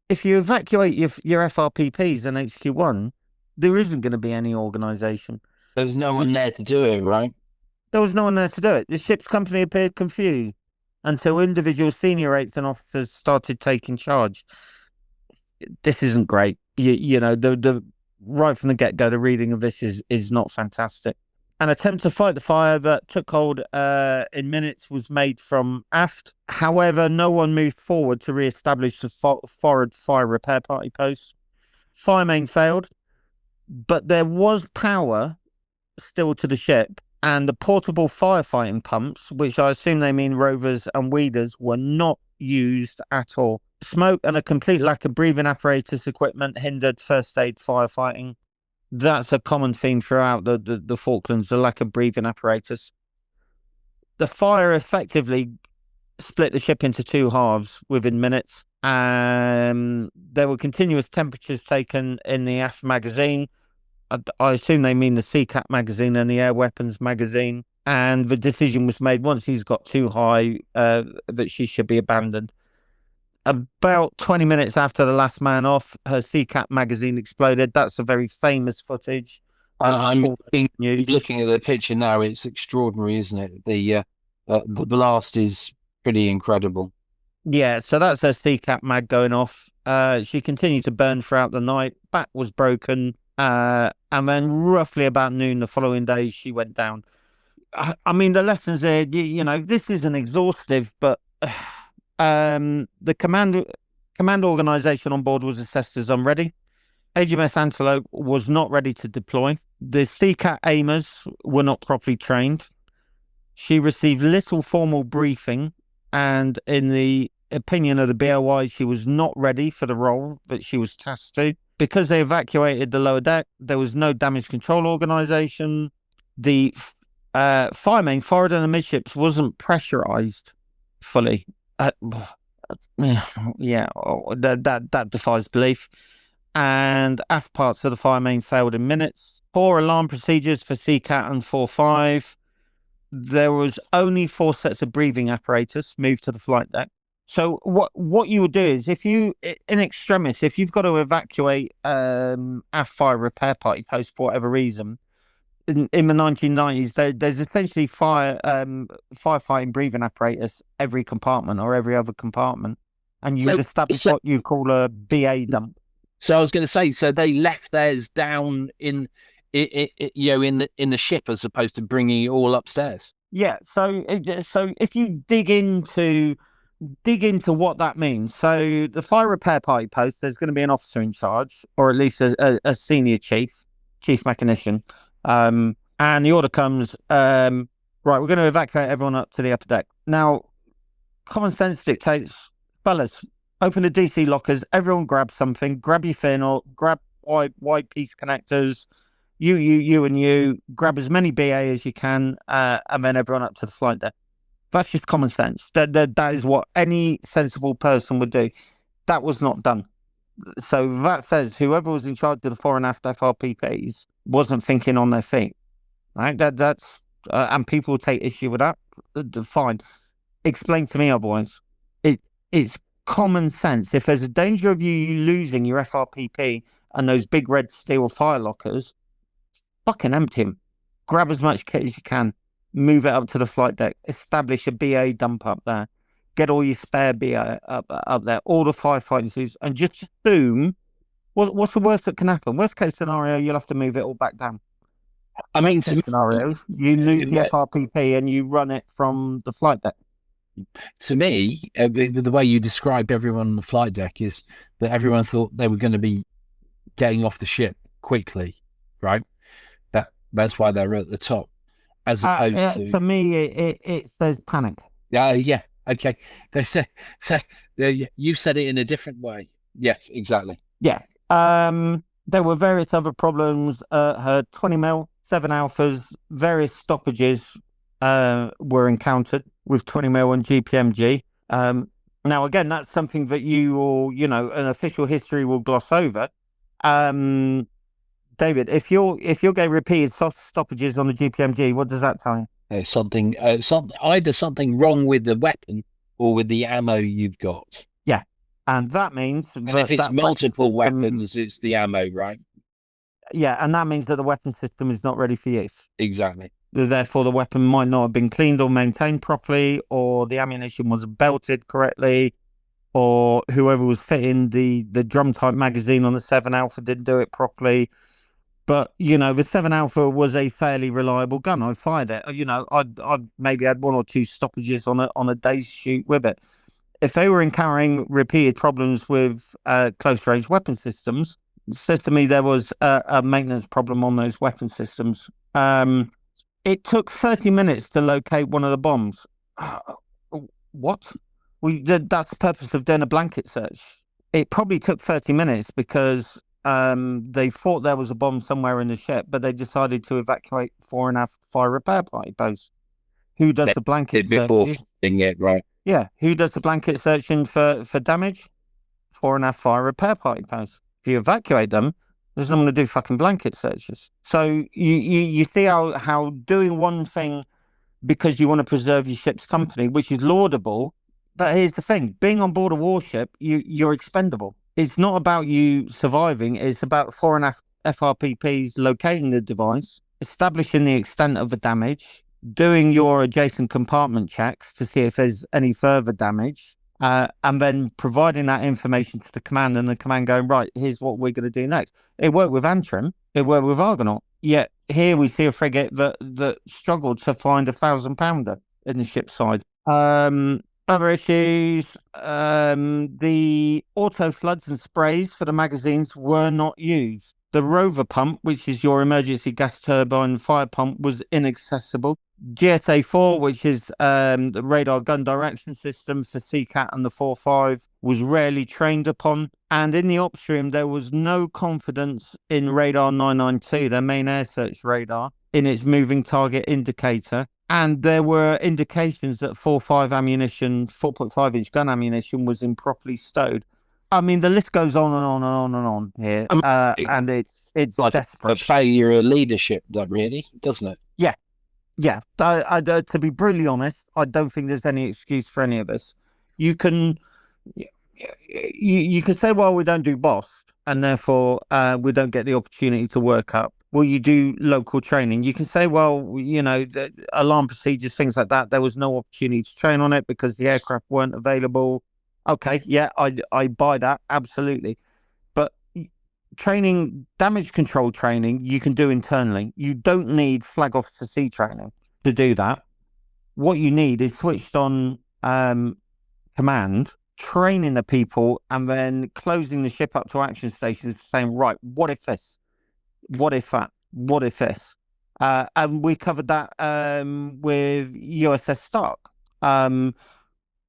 if you evacuate your FRPPs and HQ1, there isn't going to be any organisation. There's no one there to do it, right? There was no one there to do it. The ship's company appeared confused until individual senior rates and officers started taking charge. This isn't great. You know, the right from the get-go, the reading of this is not fantastic. An attempt to fight the fire that took hold in minutes was made from aft. However, no one moved forward to re-establish the forward fire repair party post. Fire main failed, but there was power still to the ship, and the portable firefighting pumps, which I assume they mean rovers and weeders, were not used at all. Smoke and a complete lack of breathing apparatus equipment hindered first aid firefighting. That's a common theme throughout the Falklands, the lack of breathing apparatus. The fire effectively split the ship into two halves within minutes. There were continuous temperatures taken in the aft magazine. I assume they mean the CCAT magazine and the air weapons magazine. And the decision was made once he's got too high that she should be abandoned. About 20 minutes after the last man off, her CCAT magazine exploded. That's a very famous footage. I'm looking at the picture now. It's extraordinary, isn't it? The blast is pretty incredible. Yeah, so that's her CCAT mag going off. She continued to burn throughout the night. Back was broken. And then roughly about noon the following day, she went down. I mean, the lessons there, you know, this isn't exhaustive, but the command organisation on board was assessed as unready. HMS Antelope was not ready to deploy. The CCAT aimers were not properly trained. She received little formal briefing, and in the opinion of the BOI, she was not ready for the role that she was tasked to. Because they evacuated the lower deck, there was no damage control organisation. The fire main forward and the midships wasn't pressurised fully. That defies belief. And aft parts of the fire main failed in minutes. Poor alarm procedures for CCAT and 4-5. There was only 4 sets of breathing apparatus moved to the flight deck. So what you would do is, if you, in extremis, if you've got to evacuate aft fire repair party post for whatever reason, in the 1990s, there's essentially firefighting breathing apparatus every compartment or every other compartment, and you would establish what you call a BA dump. So I was going to say, so they left theirs down in the ship as opposed to bringing it all upstairs. Yeah. So if you dig into what that means, so the fire repair party post, there's going to be an officer in charge, or at least a senior chief mechanician. And the order comes, right, we're going to evacuate everyone up to the upper deck. Now, common sense dictates, fellas, open the DC lockers, everyone grab something, grab your fin, or grab white piece connectors, you, grab as many BA as you can, and then everyone up to the flight deck. That's just common sense. That is what any sensible person would do. That was not done. So that says whoever was in charge of the fore and aft FRPPs wasn't thinking on their feet. Right? That's and people take issue with that. Fine. Explain to me otherwise. It's common sense. If there's a danger of you losing your FRPP and those big red steel fire lockers, fucking empty them. Grab as much kit as you can. Move it up to the flight deck. Establish a BA dump up there. Get all your spare BA up there. All the firefighters, and just assume what's the worst that can happen. Worst case scenario, you'll have to move it all back down. I mean, scenarios, you lose the FRPP and you run it from the flight deck. To me, the way you describe everyone on the flight deck is that everyone thought they were going to be getting off the ship quickly, right? That's why they're at the top. As opposed to, for me, it says panic. Yeah, okay. They say you said it in a different way. Yes, exactly. Yeah. There were various other problems. Her 20 mil, 7 alphas, various stoppages were encountered with 20 mil and GPMG. Now, again, that's something that you or an official history will gloss over. David, if you're getting repeated stoppages on the GPMG, what does that tell you? There's either something wrong with the weapon or with the ammo you've got. Yeah, and that means if it's multiple weapons, it's the ammo, right? Yeah, and that means that the weapon system is not ready for use. Exactly. Therefore, the weapon might not have been cleaned or maintained properly, or the ammunition wasn't belted correctly, or whoever was fitting the drum type magazine on the 7 Alpha didn't do it properly. But, the 7 Alpha was a fairly reliable gun. I fired it. I maybe had 1 or 2 stoppages on a day's shoot with it. If they were encountering repeated problems with close range weapon systems, it says to me there was a maintenance problem on those weapon systems. It took 30 minutes to locate one of the bombs. What? That's the purpose of doing a blanket search. It probably took 30 minutes because they thought there was a bomb somewhere in the ship, but they decided to evacuate fore and aft fire repair party posts. Who does the blanket before search? it, right? Yeah, who does the blanket searching for damage? Fore and aft fire repair party posts. If you evacuate them, there's no one to do fucking blanket searches. So you see how doing one thing because you want to preserve your ship's company, which is laudable. But here's the thing: being on board a warship, you're expendable. It's not about you surviving. It's about fore and aft FRPPs locating the device, establishing the extent of the damage, doing your adjacent compartment checks to see if there's any further damage, and then providing that information to the command, and the command going, right, here's what we're going to do next. It worked with Antrim, it worked with Argonaut, yet here we see a frigate that struggled to find a 1,000-pounder in the ship's side. Other issues, the auto floods and sprays for the magazines were not used. The rover pump, which is your emergency gas turbine fire pump, was inaccessible. GSA-4, which is the radar gun direction system for CCAT and the 4.5, was rarely trained upon. And in the upstream, there was no confidence in radar 992, their main air search radar, in its moving target indicator. And there were indications that 4.5 ammunition, 4.5-inch gun ammunition was improperly stowed. I mean, the list goes on and on and on and on here, and it's like desperate. a failure of leadership, really, doesn't it? Yeah. To be brutally honest, I don't think there's any excuse for any of this. You can say, well, we don't do BOSS, and therefore we don't get the opportunity to work up. Well, you do local training. You can say, well, the alarm procedures, things like that. There was no opportunity to train on it because the aircraft weren't available. Okay, yeah, I buy that, absolutely. But training, damage control training, you can do internally. You don't need flag officer C training to do that. What you need is switched on command, training the people, and then closing the ship up to action stations saying, right, what if this? What if that? What if this? And we covered that with USS Stark.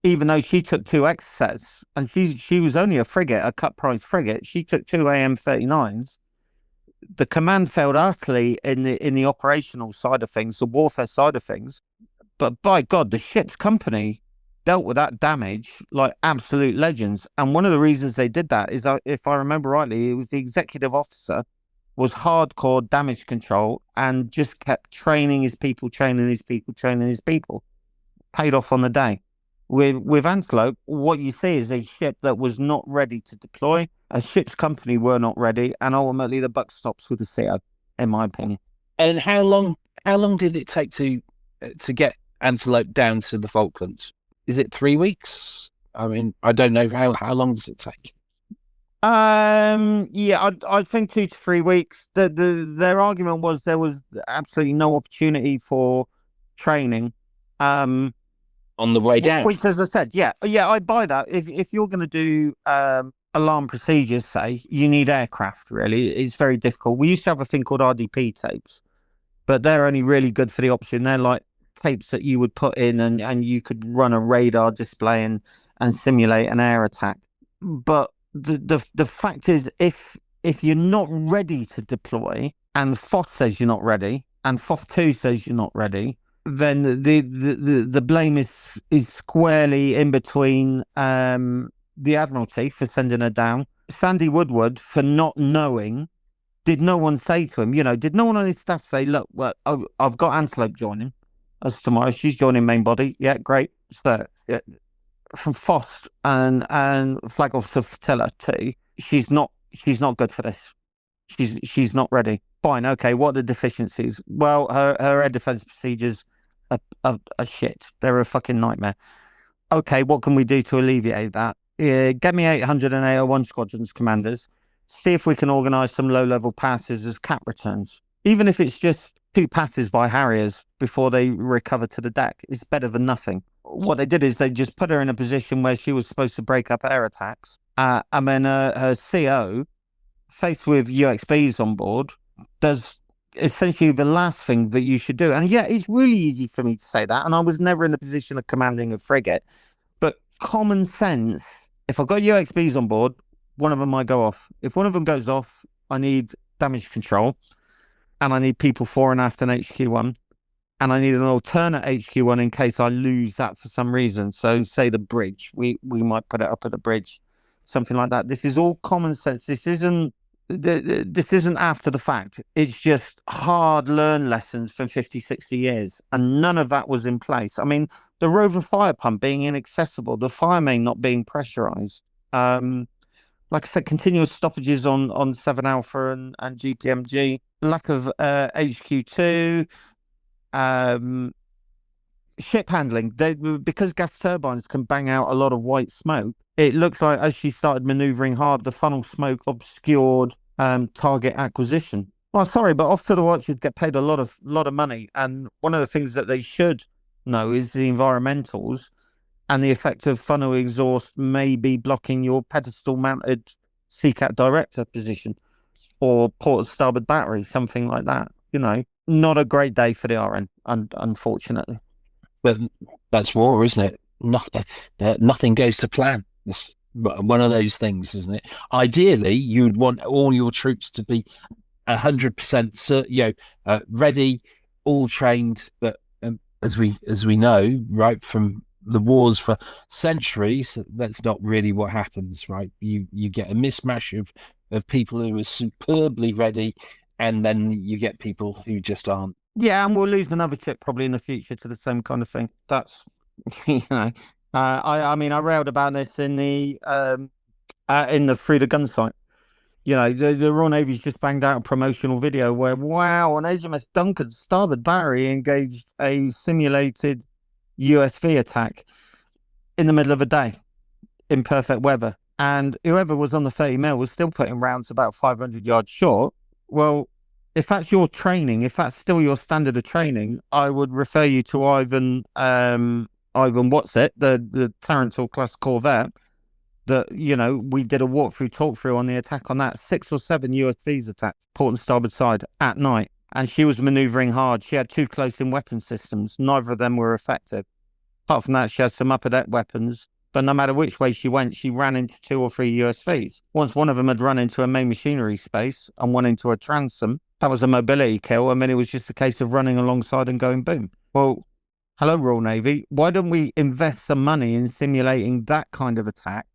Even though she took 2 exocets, and she was only a frigate, a cut price frigate, she took 2 AM-39s. The command failed utterly in the operational side of things, the warfare side of things. But by God, the ship's company dealt with that damage like absolute legends. And one of the reasons they did that is, if I remember rightly, it was the executive officer was hardcore damage control and just kept training his people. Paid off on the day. With Antelope, what you see is a ship that was not ready to deploy. A ship's company were not ready, and ultimately the buck stops with the CO, in my opinion. And how long did it take to get Antelope down to the Falklands? Is it 3 weeks? I mean, I don't know how long does it take. Yeah, I think 2 to 3 weeks. Their argument was there was absolutely no opportunity for training. On the way down, which, as I said, yeah, I buy that. If you're going to do alarm procedures, say, you need aircraft. Really, it's very difficult. We used to have a thing called RDP tapes, but they're only really good for the option. They're like tapes that you would put in, and you could run a radar display and simulate an air attack. But the fact is, if you're not ready to deploy, and FOSS says you're not ready, and FOSS2 says you're not ready, then the blame is squarely in between the Admiralty for sending her down, Sandy Woodward for not knowing. Did no one say to him, did no one on his staff say, look, well, I've got Antelope joining us tomorrow. She's joining main body. Yeah, great. So from FOSS and Flag Officer Fatilla too, she's not good for this. She's not ready. Fine, okay. What are the deficiencies? Well, her air defense procedures are shit. They're a fucking nightmare. Okay, what can we do to alleviate that? Get me 800 and AO1 squadrons commanders. See if we can organise some low-level passes as cap returns. Even if it's just 2 passes by Harriers before they recover to the deck, it's better than nothing. What they did is they just put her in a position where she was supposed to break up air attacks. And then her CO, faced with UXBs on board, does essentially the last thing that you should do. And yeah, it's really easy for me to say that. And I was never in a position of commanding a frigate. But common sense, if I've got UXBs on board, one of them might go off. If one of them goes off, I need damage control. And I need people fore and aft in HQ1. And I need an alternate HQ1 in case I lose that for some reason. So say the bridge, we might put it up at the bridge, something like that. This is all common sense. This isn't after the fact. It's just hard learned lessons from 50, 60 years. And none of that was in place. I mean, the rover fire pump being inaccessible, the fire main not being pressurized. Like I said, continuous stoppages on 7 Alpha and GPMG, lack of HQ2, ship handling. Because gas turbines can bang out a lot of white smoke, it looks like as she started maneuvering hard, the funnel smoke obscured target acquisition. Well, sorry, but off to the watches get paid a lot of money, and one of the things that they should know is the environmentals and the effect of funnel exhaust may be blocking your pedestal-mounted CCAT director position or port starboard battery, something like that. You know, not a great day for the RN, unfortunately. But that's war, isn't it? Nothing goes to plan. It's one of those things, isn't it? Ideally, you'd want all your troops to be 100% ready, all trained. But as we know, right, from the wars for centuries, that's not really what happens, right? You get a mismatch of people who are superbly ready, and then you get people who just aren't. Yeah, and we'll lose another ship probably in the future to the same kind of thing. That's, you know, I mean, I railed about this in the Through the Gun site. You know, the Royal Navy's just banged out a promotional video where, wow, on HMS Duncan's starboard battery engaged a simulated USV attack in the middle of a day in perfect weather. And whoever was on the 30 mil was still putting rounds about 500 yards short. Well, if that's your training, if that's still your standard of training, I would refer you to Ivan What's-it, the Tarantul class corvette, that, you know, we did a talk through on the attack on that. 6 or 7 USVs attacked port and starboard side at night. And she was maneuvering hard. She had 2 close-in weapon systems. Neither of them were effective. Apart from that, she has some upper deck weapons. But no matter which way she went, she ran into 2 or 3 USVs. Once one of them had run into a main machinery space and one into a transom, that was a mobility kill. I mean, it was just a case of running alongside and going boom. Well, hello, Royal Navy. Why don't we invest some money in simulating that kind of attack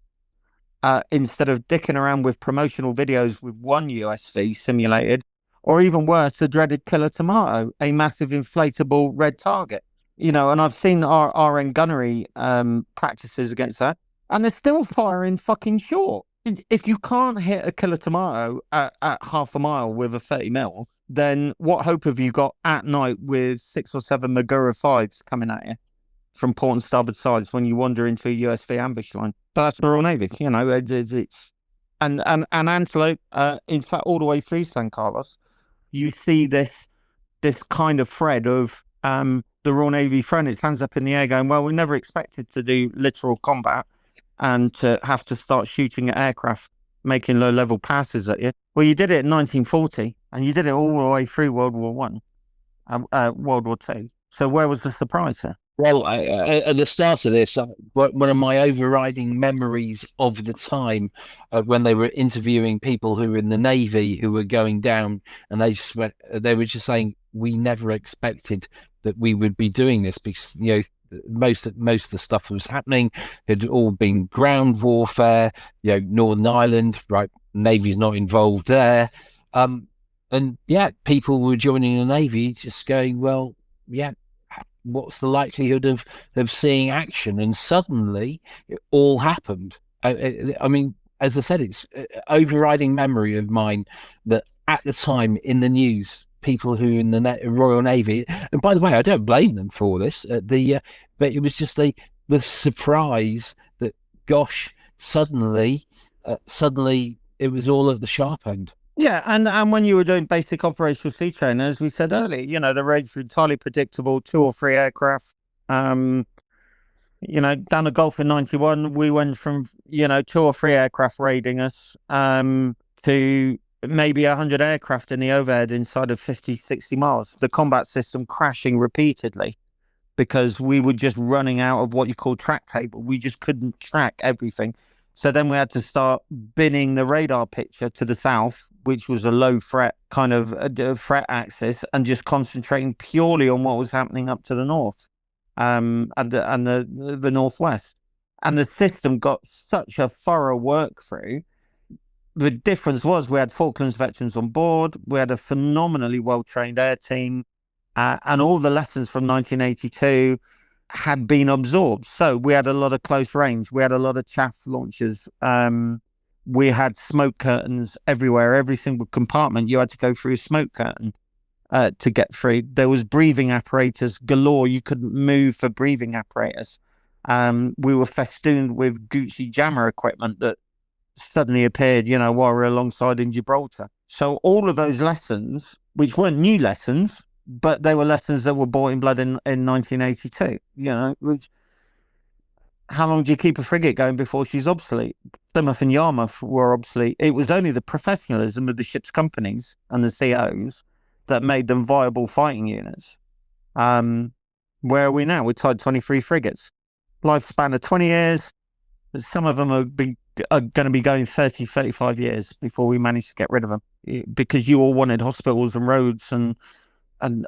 instead of dicking around with promotional videos with 1 USV simulated? Or even worse, the dreaded killer tomato, a massive inflatable red target. You know, and I've seen our RN gunnery practices against that, and they're still firing fucking short. If you can't hit a killer tomato at half a mile with a 30 mil, then what hope have you got at night with 6 or 7 Magura 5s coming at you from port and starboard sides when you wander into a USV ambush line? But that's the Royal Navy, you know. It's and Antelope, in fact, all the way through San Carlos, you see this kind of thread of the Royal Navy throwing its hands up in the air going, well, we never expected to do literal combat and to have to start shooting at aircraft, making low-level passes at you. Well, you did it in 1940, and you did it all the way through World War World War Two. So where was the surprise here? Well, at the start of this, one of my overriding memories of the time when they were interviewing people who were in the Navy who were going down, and they were just saying, we never expected that we would be doing this, because, you know, most of the stuff that was happening had all been ground warfare. You know, Northern Ireland, right? Navy's not involved there, and yeah, people were joining the Navy just going, well, yeah, what's the likelihood of seeing action? And suddenly it all happened. I mean, as I said, it's overriding memory of mine that at the time in the news, people who in the Royal Navy, and by the way, I don't blame them for this. But it was just the surprise that, gosh, suddenly it was all at the sharp end. Yeah, and when you were doing basic operational sea training, as we said earlier, the raids were entirely predictable, 2 or 3 aircraft. Down the Gulf in 91, we went from, 2 or 3 aircraft raiding us to maybe 100 aircraft in the overhead inside of 50, 60 miles. The combat system crashing repeatedly because we were just running out of what you call track table. We just couldn't track everything. So then we had to start binning the radar picture to the south, which was a low threat kind of threat axis, and just concentrating purely on what was happening up to the north and the northwest. And the system got such a thorough work through. The difference was we had Falklands veterans on board. We had a phenomenally well-trained air team, and all the lessons from 1982 had been absorbed. So we had a lot of close range. We had a lot of chaff launchers. We had smoke curtains everywhere. Every single compartment, you had to go through a smoke curtain to get through. There was breathing apparatus galore. You couldn't move for breathing apparatus. We were festooned with Gucci jammer equipment that suddenly appeared, while we were alongside in Gibraltar. So all of those lessons, which weren't new lessons, but they were lessons that were bought in blood in 1982. How long do you keep a frigate going before she's obsolete? Plymouth and Yarmouth were obsolete. It was only the professionalism of the ship's companies and the COs that made them viable fighting units. Where are we now? We're tied 23 frigates. Lifespan of 20 years. Some of them are going to be going 30, 35 years before we manage to get rid of them, because you all wanted hospitals and roads and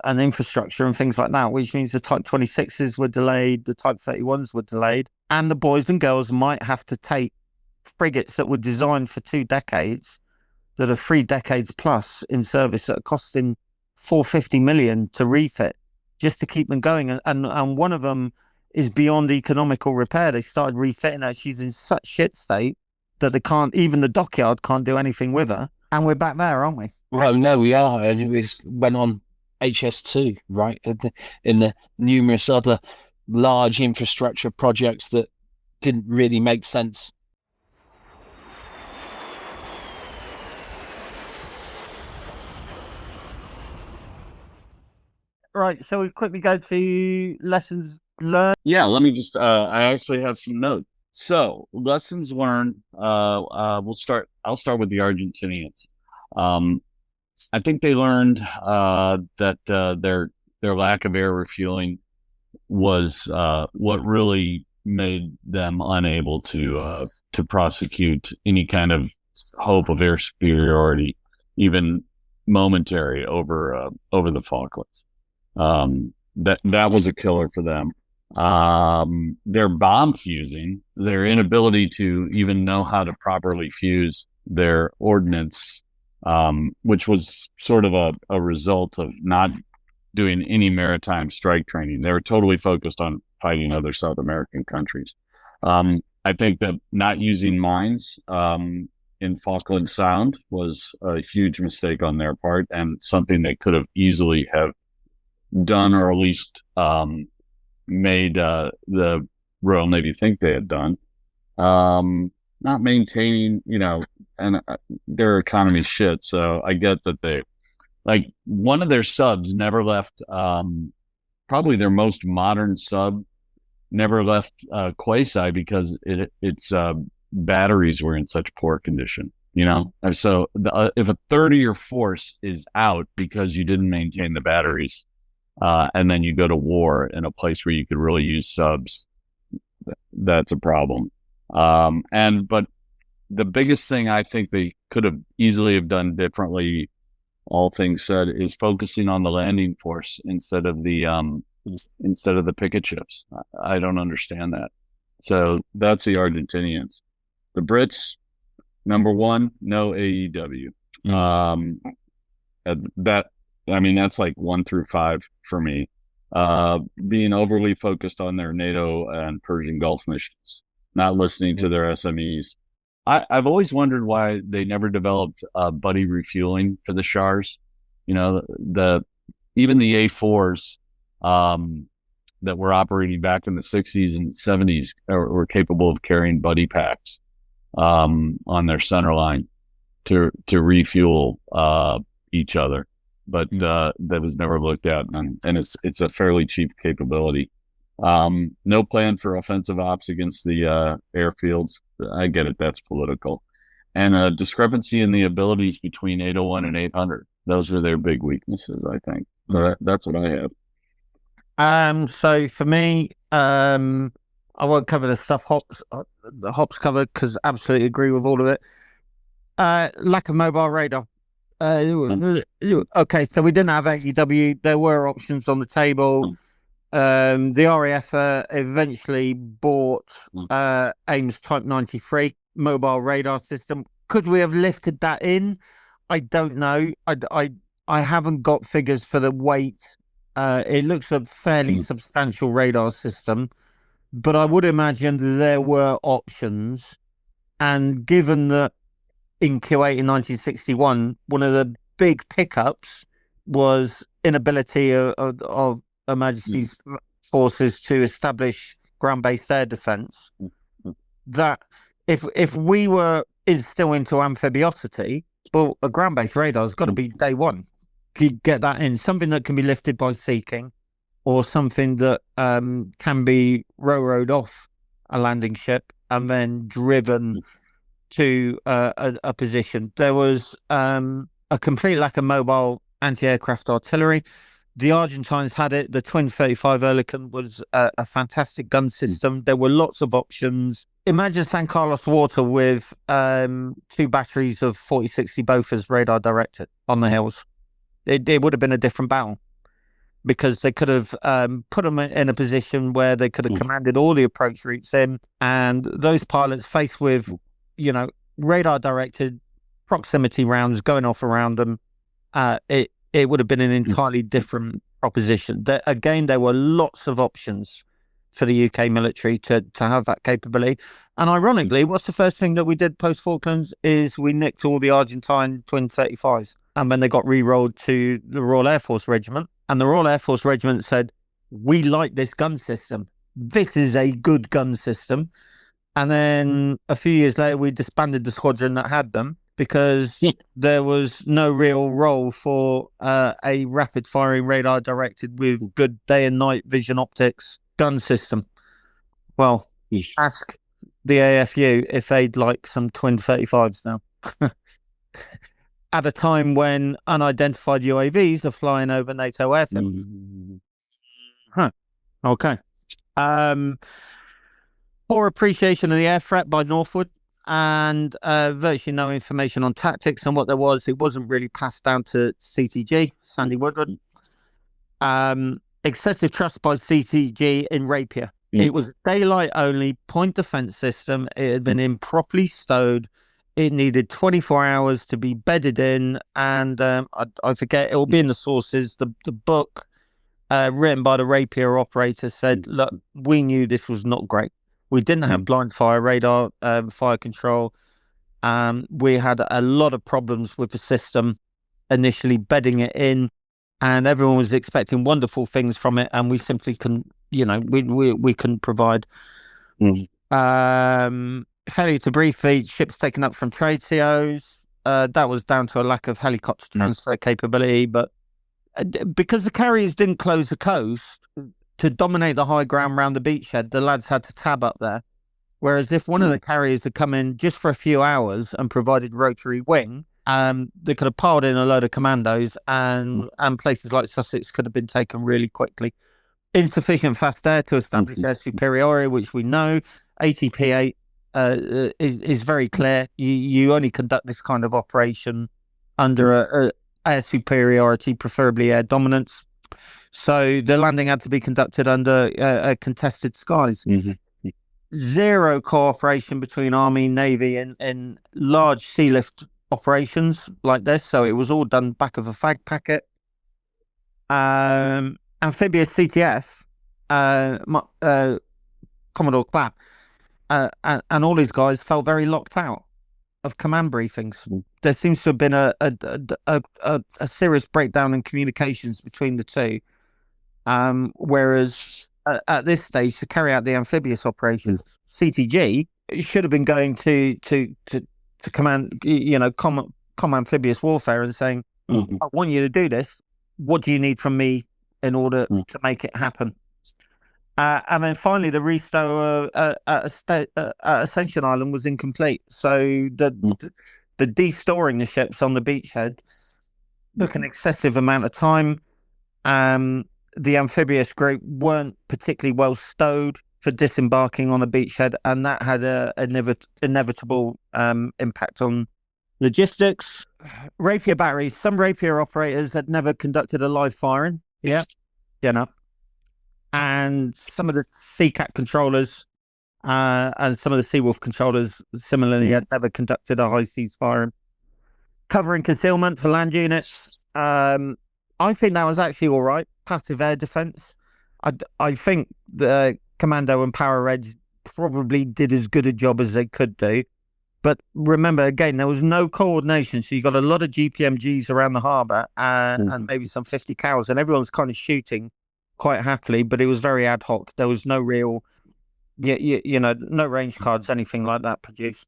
infrastructure and things like that, which means the Type 26s were delayed, the Type 31s were delayed, and the boys and girls might have to take frigates that were designed for 2 decades, that are 3 decades plus in service, that are costing $450 million to refit just to keep them going. And one of them is beyond economical repair. They started refitting her. She's in such shit state that they can't, even the dockyard can't do anything with her. And we're back there, aren't we? Well, no, we are. And it went on HS2, right? In the numerous other large infrastructure projects that didn't really make sense. Right, so we quickly go to lessons learned. Yeah, let me just, I actually have some notes. So, lessons learned, I'll start with the Argentinians. I think they learned that their lack of air refueling was what really made them unable to prosecute any kind of hope of air superiority, even momentary, over the Falklands. That was a killer for them. Their bomb fusing, their inability to even know how to properly fuse their ordnance, which was sort of a result of not doing any maritime strike training. They were totally focused on fighting other South American countries. I think that not using mines in Falkland Sound was a huge mistake on their part, and something they could have easily have done, or at least made the Royal Navy think they had done. Not maintaining, and their economy's shit. So I get that they, like, one of their subs never left, probably their most modern sub never left Quasi because its batteries were in such poor condition, And so if a third of your force is out because you didn't maintain the batteries, and then you go to war in a place where you could really use subs, that's a problem. But the biggest thing I think they could have easily have done differently, all things said, is focusing on the landing force instead of the picket ships. I don't understand that. So that's the Argentinians. The Brits, number one, no AEW. That's like 1 through 5 for me. Being overly focused on their NATO and Persian Gulf missions, not listening to their SMEs. I've always wondered why they never developed buddy refueling for the Shars. You know, the even the A4s that were operating back in the 60s and 70s were capable of carrying buddy packs on their center line to refuel each other. But that was never looked at, and it's a fairly cheap capability. No plan for offensive ops against the airfields. I get it. That's political. And a discrepancy in the abilities between 801 and 800. Those are their big weaknesses, I think. So that's what I have. So for me, I won't cover the stuff the Hops covered because absolutely agree with all of it. Lack of mobile radar. Okay, so we didn't have AEW. There were options on the table. The RAF eventually bought AIM's Type 93 mobile radar system. Could we have lifted that in? I don't know. I haven't got figures for the weight. It looks a fairly substantial radar system, but I would imagine there were options. And given that in Kuwait in 1961, one of the big pickups was inability of Her Majesty's forces to establish ground-based air defence. That if we were still into amphibiosity, well, a ground-based radar has got to be day one. You get that in something that can be lifted by seeking, or something that can be railroad off a landing ship and then driven to a position. There was a complete lack of mobile anti-aircraft artillery. The Argentines had it. The twin 35 Oerlikon was a fantastic gun system. There were lots of options. Imagine San Carlos Water with 2 batteries of 4060 Bofors radar directed on the hills. It would have been a different battle, because they could have put them in a position where they could have commanded all the approach routes in, and those pilots faced with, radar directed proximity rounds going off around them, it would have been an entirely different proposition. Again, there were lots of options for the UK military to have that capability. And ironically, what's the first thing that we did post-Falklands is we nicked all the Argentine twin 35s. And then they got re-rolled to the Royal Air Force Regiment. And the Royal Air Force Regiment said, we like this gun system. This is a good gun system. And then a few years later, we disbanded the squadron that had them, because there was no real role for a rapid firing radar directed with good day and night vision optics gun system. Well, ask the AFU if they'd like some twin 35s now. At a time when unidentified UAVs are flying over NATO airfields. Okay. Poor appreciation of the air threat by Northwood, and virtually no information on tactics and what there was. It wasn't really passed down to CTG, Sandy Woodward. Excessive trust by CTG in Rapier. It was daylight only point defense system. It had been improperly stowed. It needed 24 hours to be bedded in, and I forget, it will be in the sources. The book written by the Rapier operator said, look, we knew this was not great. We didn't have blind fire radar, fire control. We had a lot of problems with the system initially bedding it in, and everyone was expecting wonderful things from it, and we simply couldn't, we couldn't provide. Heli to brief feed, ships taken up from trade COs. That was down to a lack of helicopter transfer capability, but because the carriers didn't close the coast to dominate the high ground around the beachhead, the lads had to tab up there. Whereas if one of the carriers had come in just for a few hours and provided rotary wing, they could have piled in a load of commandos, and places like Sussex could have been taken really quickly. Insufficient fast air to establish air superiority, which we know. ATP-8 is very clear. You only conduct this kind of operation under a air superiority, preferably air dominance. So the landing had to be conducted under contested skies. Zero cooperation between Army, Navy in large sea lift operations like this. So it was all done back of a fag packet. Amphibious CTF, Commodore Clapp, and all these guys felt very locked out. of command briefings. There seems to have been a serious breakdown in communications between the two. Whereas at this stage, to carry out the amphibious operations, CTG should have been going to command, common amphibious warfare and saying, I want you to do this. What do you need from me in order to make it happen? And then finally, the restow at Ascension Island was incomplete. So the de-storing the ships on the beachhead took an excessive amount of time. The amphibious group weren't particularly well stowed for disembarking on a beachhead, and that had an inevitable impact on logistics. Rapier batteries. Some Rapier operators had never conducted a live firing. Yeah. And some of the Seacat controllers and some of the Seawolf controllers similarly had never conducted a high seas firing. Covering concealment for land units. I think that was actually all right. Passive air defense. I think the Commando and Power Edge probably did as good a job as they could do. But remember, again, there was no coordination. So you got a lot of GPMGs around the harbour and maybe some 50 cows, and everyone's kind of shooting quite happily, but it was very ad hoc. There was no real, no range cards, anything like that produced.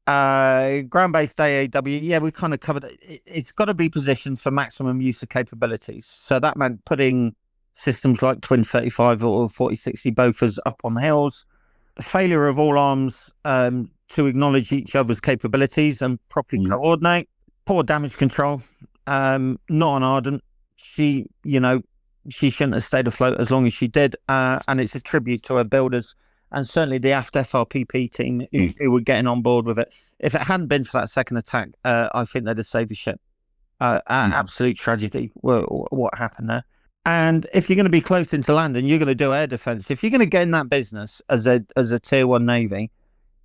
Ground-based AAW, we kind of covered it. It's got to be positioned for maximum use of capabilities. So that meant putting systems like Twin 35 or 4060 Bofors up on hills. Failure of all arms to acknowledge each other's capabilities and properly coordinate. Poor damage control. Not on Ardent. She shouldn't have stayed afloat as long as she did. And it's a tribute to her builders. And certainly the aft FRPP team who were getting on board with it. If it hadn't been for that second attack, I think they'd have saved the ship. Absolute tragedy, what happened there. And if you're going to be close into land and you're going to do air defense, if you're going to get in that business as a tier 1 Navy,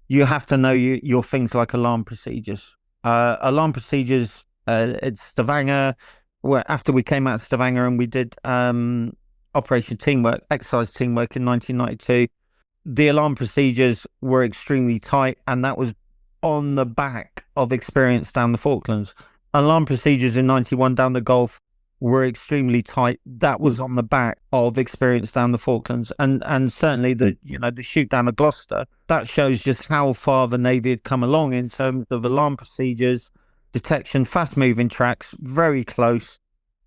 you have to know your things like alarm procedures. Alarm procedures at Stavanger, after we came out of Stavanger and we did Operation Teamwork, exercise Teamwork in 1992, the alarm procedures were extremely tight, and that was on the back of experience down the Falklands. Alarm procedures in 91 down the Gulf were extremely tight. That was on the back of experience down the Falklands, and certainly the shoot down of Gloucester. That shows just how far the Navy had come along in terms of alarm procedures, detection, fast moving tracks, very close,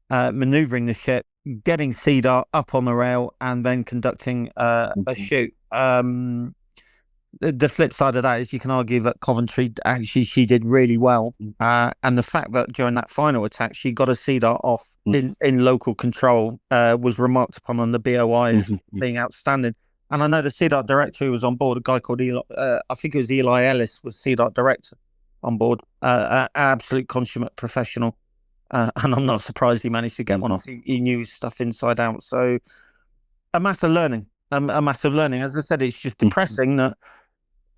manoeuvring the ship, getting CDAR up on the rail, and then conducting a shoot. The flip side of that is you can argue that Coventry actually she did really well, and the fact that during that final attack she got a CDAR off in local control was remarked upon on the BOI as being outstanding. And I know the CDAR director who was on board, a guy called Eli, I think it was Eli Ellis, was CDAR director on board, absolute consummate professional, and I'm not surprised he managed to get one off. He knew his stuff inside out. So a massive learning. As I said, it's just depressing that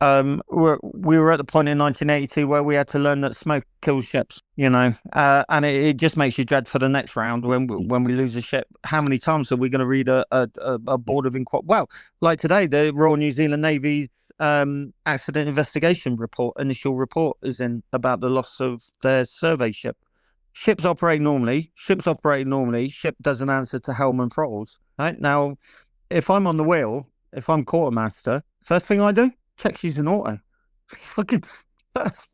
we were at the point in 1982 where we had to learn that smoke kills ships, and it just makes you dread for the next round when we lose a ship. How many times are we going to read a board of inquiry? Well, like today, the Royal New Zealand Navy's accident investigation initial report is in about the loss of their survey ship. Ships operate normally. Ship doesn't answer to helm and throttles. Right now, if I'm on the wheel, if I'm quartermaster, first thing I do, check she's in auto. It's fucking first.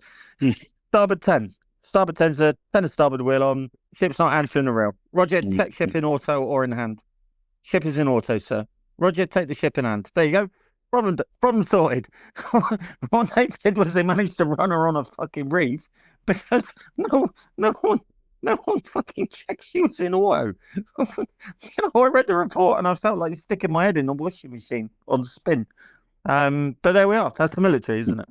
Starboard 10. Starboard 10's a 10 of starboard wheel on. Ship's not answering the rail. Roger, check ship in auto or in hand. Ship is in auto, sir. Roger, take the ship in hand. There you go. Problem sorted. What they did was they managed to run her on a fucking reef because no one fucking checked she was in auto. I read the report and I felt like sticking my head in a washing machine on spin. But there we are. That's the military, isn't it?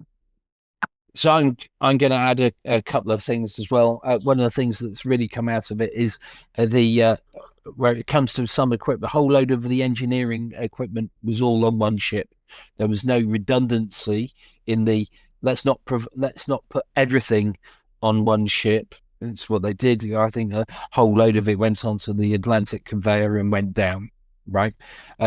So I'm going to add a couple of things as well. One of the things that's really come out of it is where it comes to some equipment, the whole load of the engineering equipment was all on one ship. There was no redundancy in the let's not put everything on one ship. It's what they did. I think a whole load of it went onto the Atlantic conveyor and went down. right?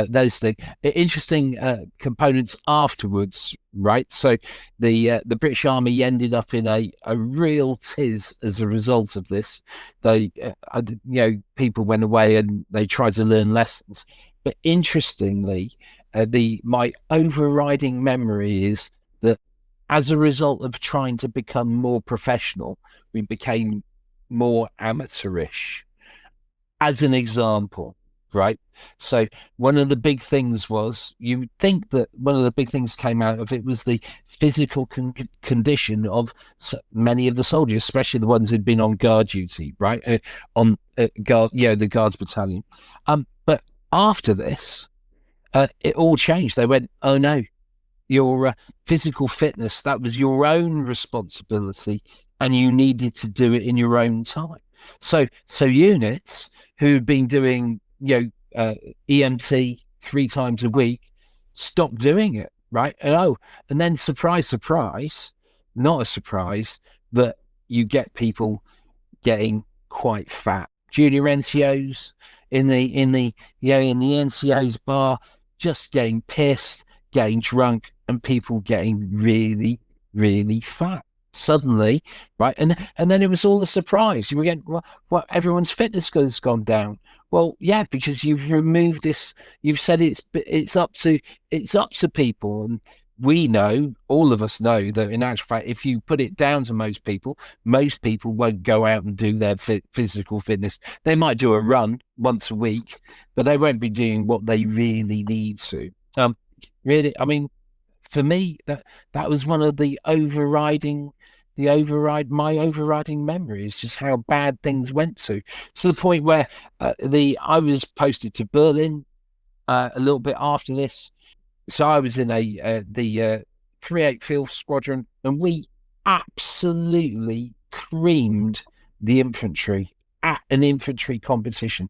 Those things, interesting components afterwards, right? So the British Army ended up in a real tiz as a result of this. They, people went away and they tried to learn lessons. But interestingly, my overriding memory is that as a result of trying to become more professional, we became more amateurish. As an example, right? So one of the big things was, you would think that one of the big things came out of it was the physical condition of many of the soldiers, especially the ones who'd been on guard duty, right? On guard, the guards battalion. But after this, it all changed. They went, oh no, your physical fitness, that was your own responsibility, and you needed to do it in your own time. So units who'd been doing, EMT 3 times a week stopped doing it, right? And then surprise, surprise, not a surprise that you get people getting quite fat. Junior NCOs in the NCO's bar, just getting pissed, getting drunk, and people getting really, really fat suddenly, right? And then it was all a surprise. You were getting, what everyone's fitness has gone down. Well, yeah, because you've removed this. You've said it's up to people, and we know, all of us know, that in actual fact, if you put it down to most people won't go out and do their physical fitness. They might do a run once a week, but they won't be doing what they really need to. Really, I mean, for me, that was one of my overriding memory is just how bad things went to the point where I was posted to Berlin a little bit after this. So I was in the 38th Field Squadron, and we absolutely creamed the infantry at an infantry competition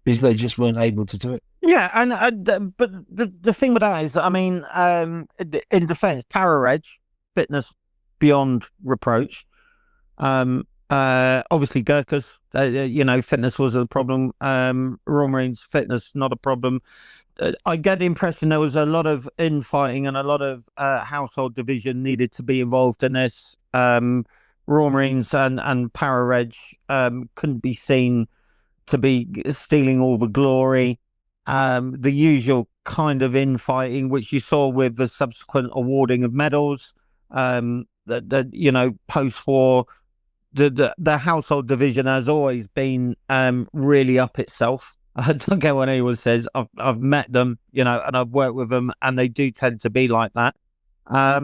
because they just weren't able to do it. Yeah, and but the thing with that is, I mean, in defence, para-reg, fitness beyond reproach. Obviously Gurkhas, fitness was a problem. Royal Marines, fitness not a problem. I get the impression there was a lot of infighting and a lot of household division needed to be involved in this. Royal Marines and para-reg couldn't be seen to be stealing all the glory. The usual kind of infighting, which you saw with the subsequent awarding of medals, post-war, the household division has always been really up itself. I don't get what anyone says. I've met them, and I've worked with them, and they do tend to be like that. I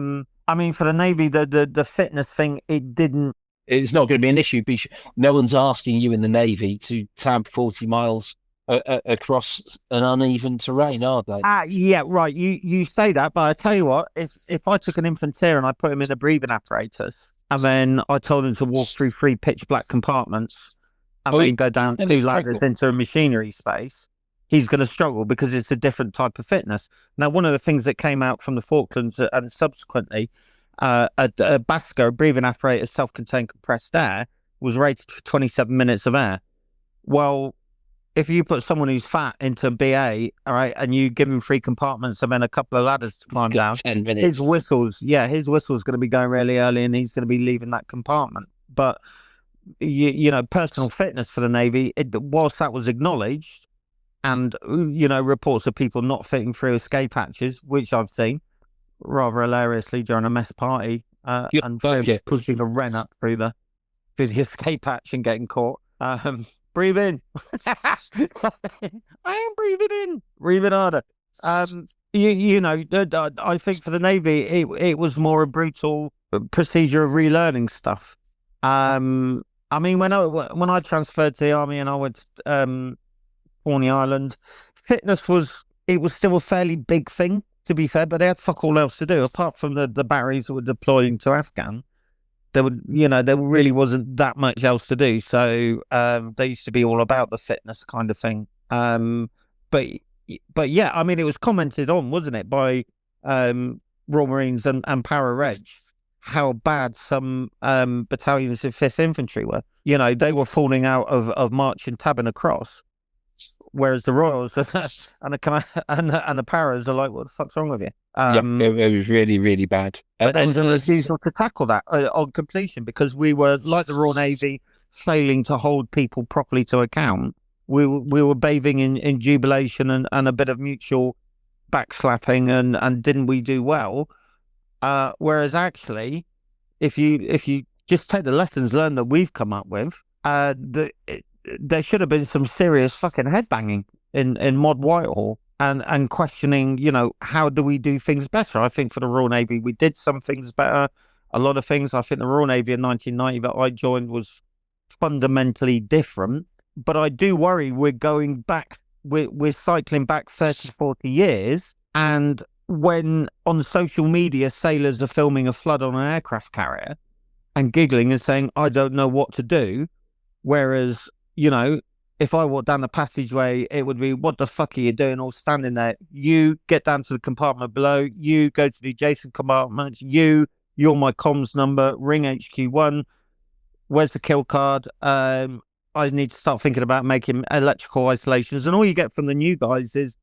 mean, for the Navy, the fitness thing, it's not going to be an issue because no one's asking you in the Navy to tab 40 miles across an uneven terrain, are they? Yeah, right. You say that, but I tell you what, if I took an infantry and I put him in a breathing apparatus, and then I told him to walk through 3 pitch black compartments, and then go down 2 ladders into a machinery space, he's going to struggle because it's a different type of fitness. Now, one of the things that came out from the Falklands and subsequently, a BASCA, a breathing apparatus, self-contained compressed air, was rated for 27 minutes of air. Well, if you put someone who's fat into BA, all right, and you give him 3 compartments and then a couple of ladders to climb down, 10 minutes. his whistle's going to be going really early, and he's going to be leaving that compartment. But personal fitness for the Navy, whilst that was acknowledged, and reports of people not fitting through escape hatches, which I've seen rather hilariously during a mess party, and pushing a wren up through the escape hatch and getting caught. Breathe in. I am breathing in. Breathing harder. I think for the Navy, it was more a brutal procedure of relearning stuff. I mean, when I transferred to the Army and I went to Horny Island, fitness was still a fairly big thing, to be fair, but they had fuck all else to do apart from the batteries that were deploying to Afghan. There really wasn't that much else to do. So they used to be all about the fitness kind of thing. But yeah, I mean, it was commented on, wasn't it, by Royal Marines and para-reg, how bad some battalions of 5th Infantry were. They were falling out of marching tabbing across whereas the Royals and the Paras are like, what the fuck's wrong with you? It was really, really bad. But there was a refusal to tackle that on completion because we were, like the Royal Navy, failing to hold people properly to account. We were bathing in jubilation and a bit of mutual backslapping and didn't we do well? Whereas actually, if you just take the lessons learned that we've come up with, there should have been some serious fucking headbanging in Mod Whitehall and questioning, how do we do things better? I think for the Royal Navy, we did some things better. A lot of things. I think the Royal Navy in 1990 that I joined was fundamentally different. But I do worry we're going back, we're cycling back 30, 40 years. And when on social media, sailors are filming a flood on an aircraft carrier and giggling and saying, I don't know what to do. Whereas, if I walk down the passageway, it would be, what the fuck are you doing all standing there? You get down to the compartment below. You go to the adjacent compartment. You're my comms number. Ring HQ1. Where's the kill card? I need to start thinking about making electrical isolations. And all you get from the new guys is,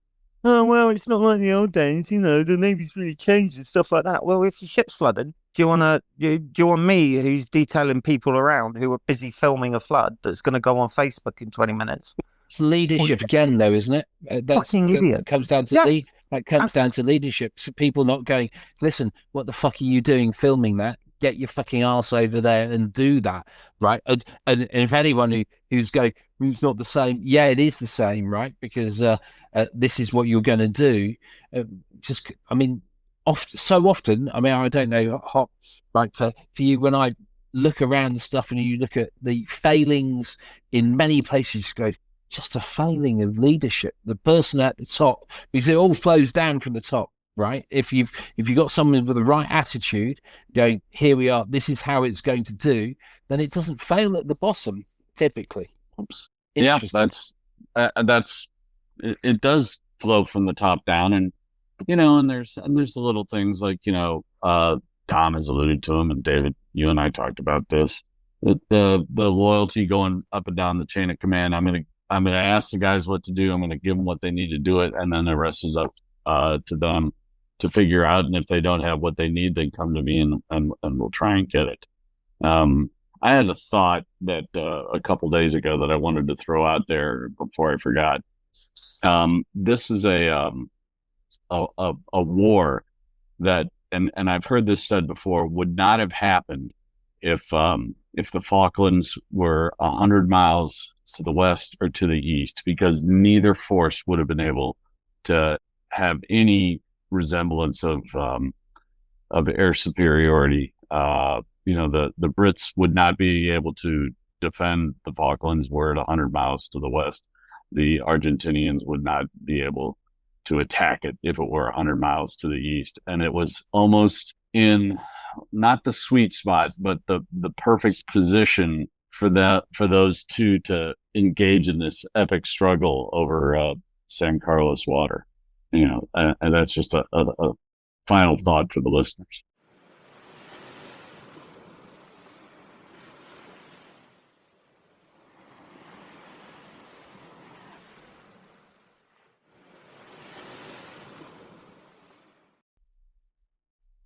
oh, well, it's not like the old days, the Navy's really changed and stuff like that. Well, if your ship's flooded, do you want me, who's detailing people around who are busy filming a flood, that's going to go on Facebook in 20 minutes? It's leadership again, though, isn't it? Fucking idiot. That comes down to down to leadership. So people not going, listen, what the fuck are you doing filming that? Get your fucking arse over there and do that, right? And if anyone who's going, it's not the same, yeah, it is the same, right? Because this is what you're going to do. So often, I don't know, right, for you, when I look around and stuff and you look at the failings in many places, you go, just a failing of leadership, the person at the top, because it all flows down from the top. Right. If you've got someone with the right attitude going, here we are, this is how it's going to do, then it doesn't fail at the bottom typically. Oops. Yeah, it does flow from the top down, and and there's the little things like Tom has alluded to them, and David, you and I talked about this, that the loyalty going up and down the chain of command. I'm gonna ask the guys what to do. I'm gonna give them what they need to do it, and then the rest is up to them to figure out. And if they don't have what they need, they come to me and we'll try and get it. I had a thought that a couple days ago that I wanted to throw out there before I forgot. This is a war that, and I've heard this said before, would not have happened if the Falklands were 100 miles to the west or to the east, because neither force would have been able to have any resemblance of air superiority. The Brits would not be able to defend the Falklands were at 100 miles to the west. The Argentinians would not be able to attack it if it were 100 miles to the east. And it was almost in not the sweet spot, but the perfect position for those two to engage in this epic struggle over San Carlos water. And that's just a final thought for the listeners.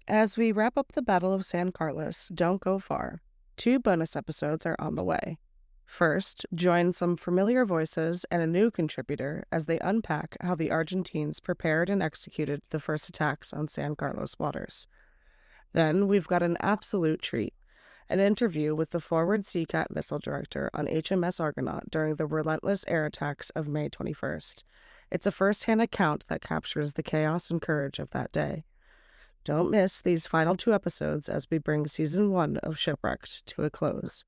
As we wrap up the Battle of San Carlos, don't go far. 2 bonus episodes are on the way. First, join some familiar voices and a new contributor as they unpack how the Argentines prepared and executed the first attacks on San Carlos waters. Then we've got an absolute treat, an interview with the forward Seacat missile director on HMS Argonaut during the relentless air attacks of May 21st. It's a first-hand account that captures the chaos and courage of that day. Don't miss these final 2 episodes as we bring Season 1 of ShipWrekt to a close.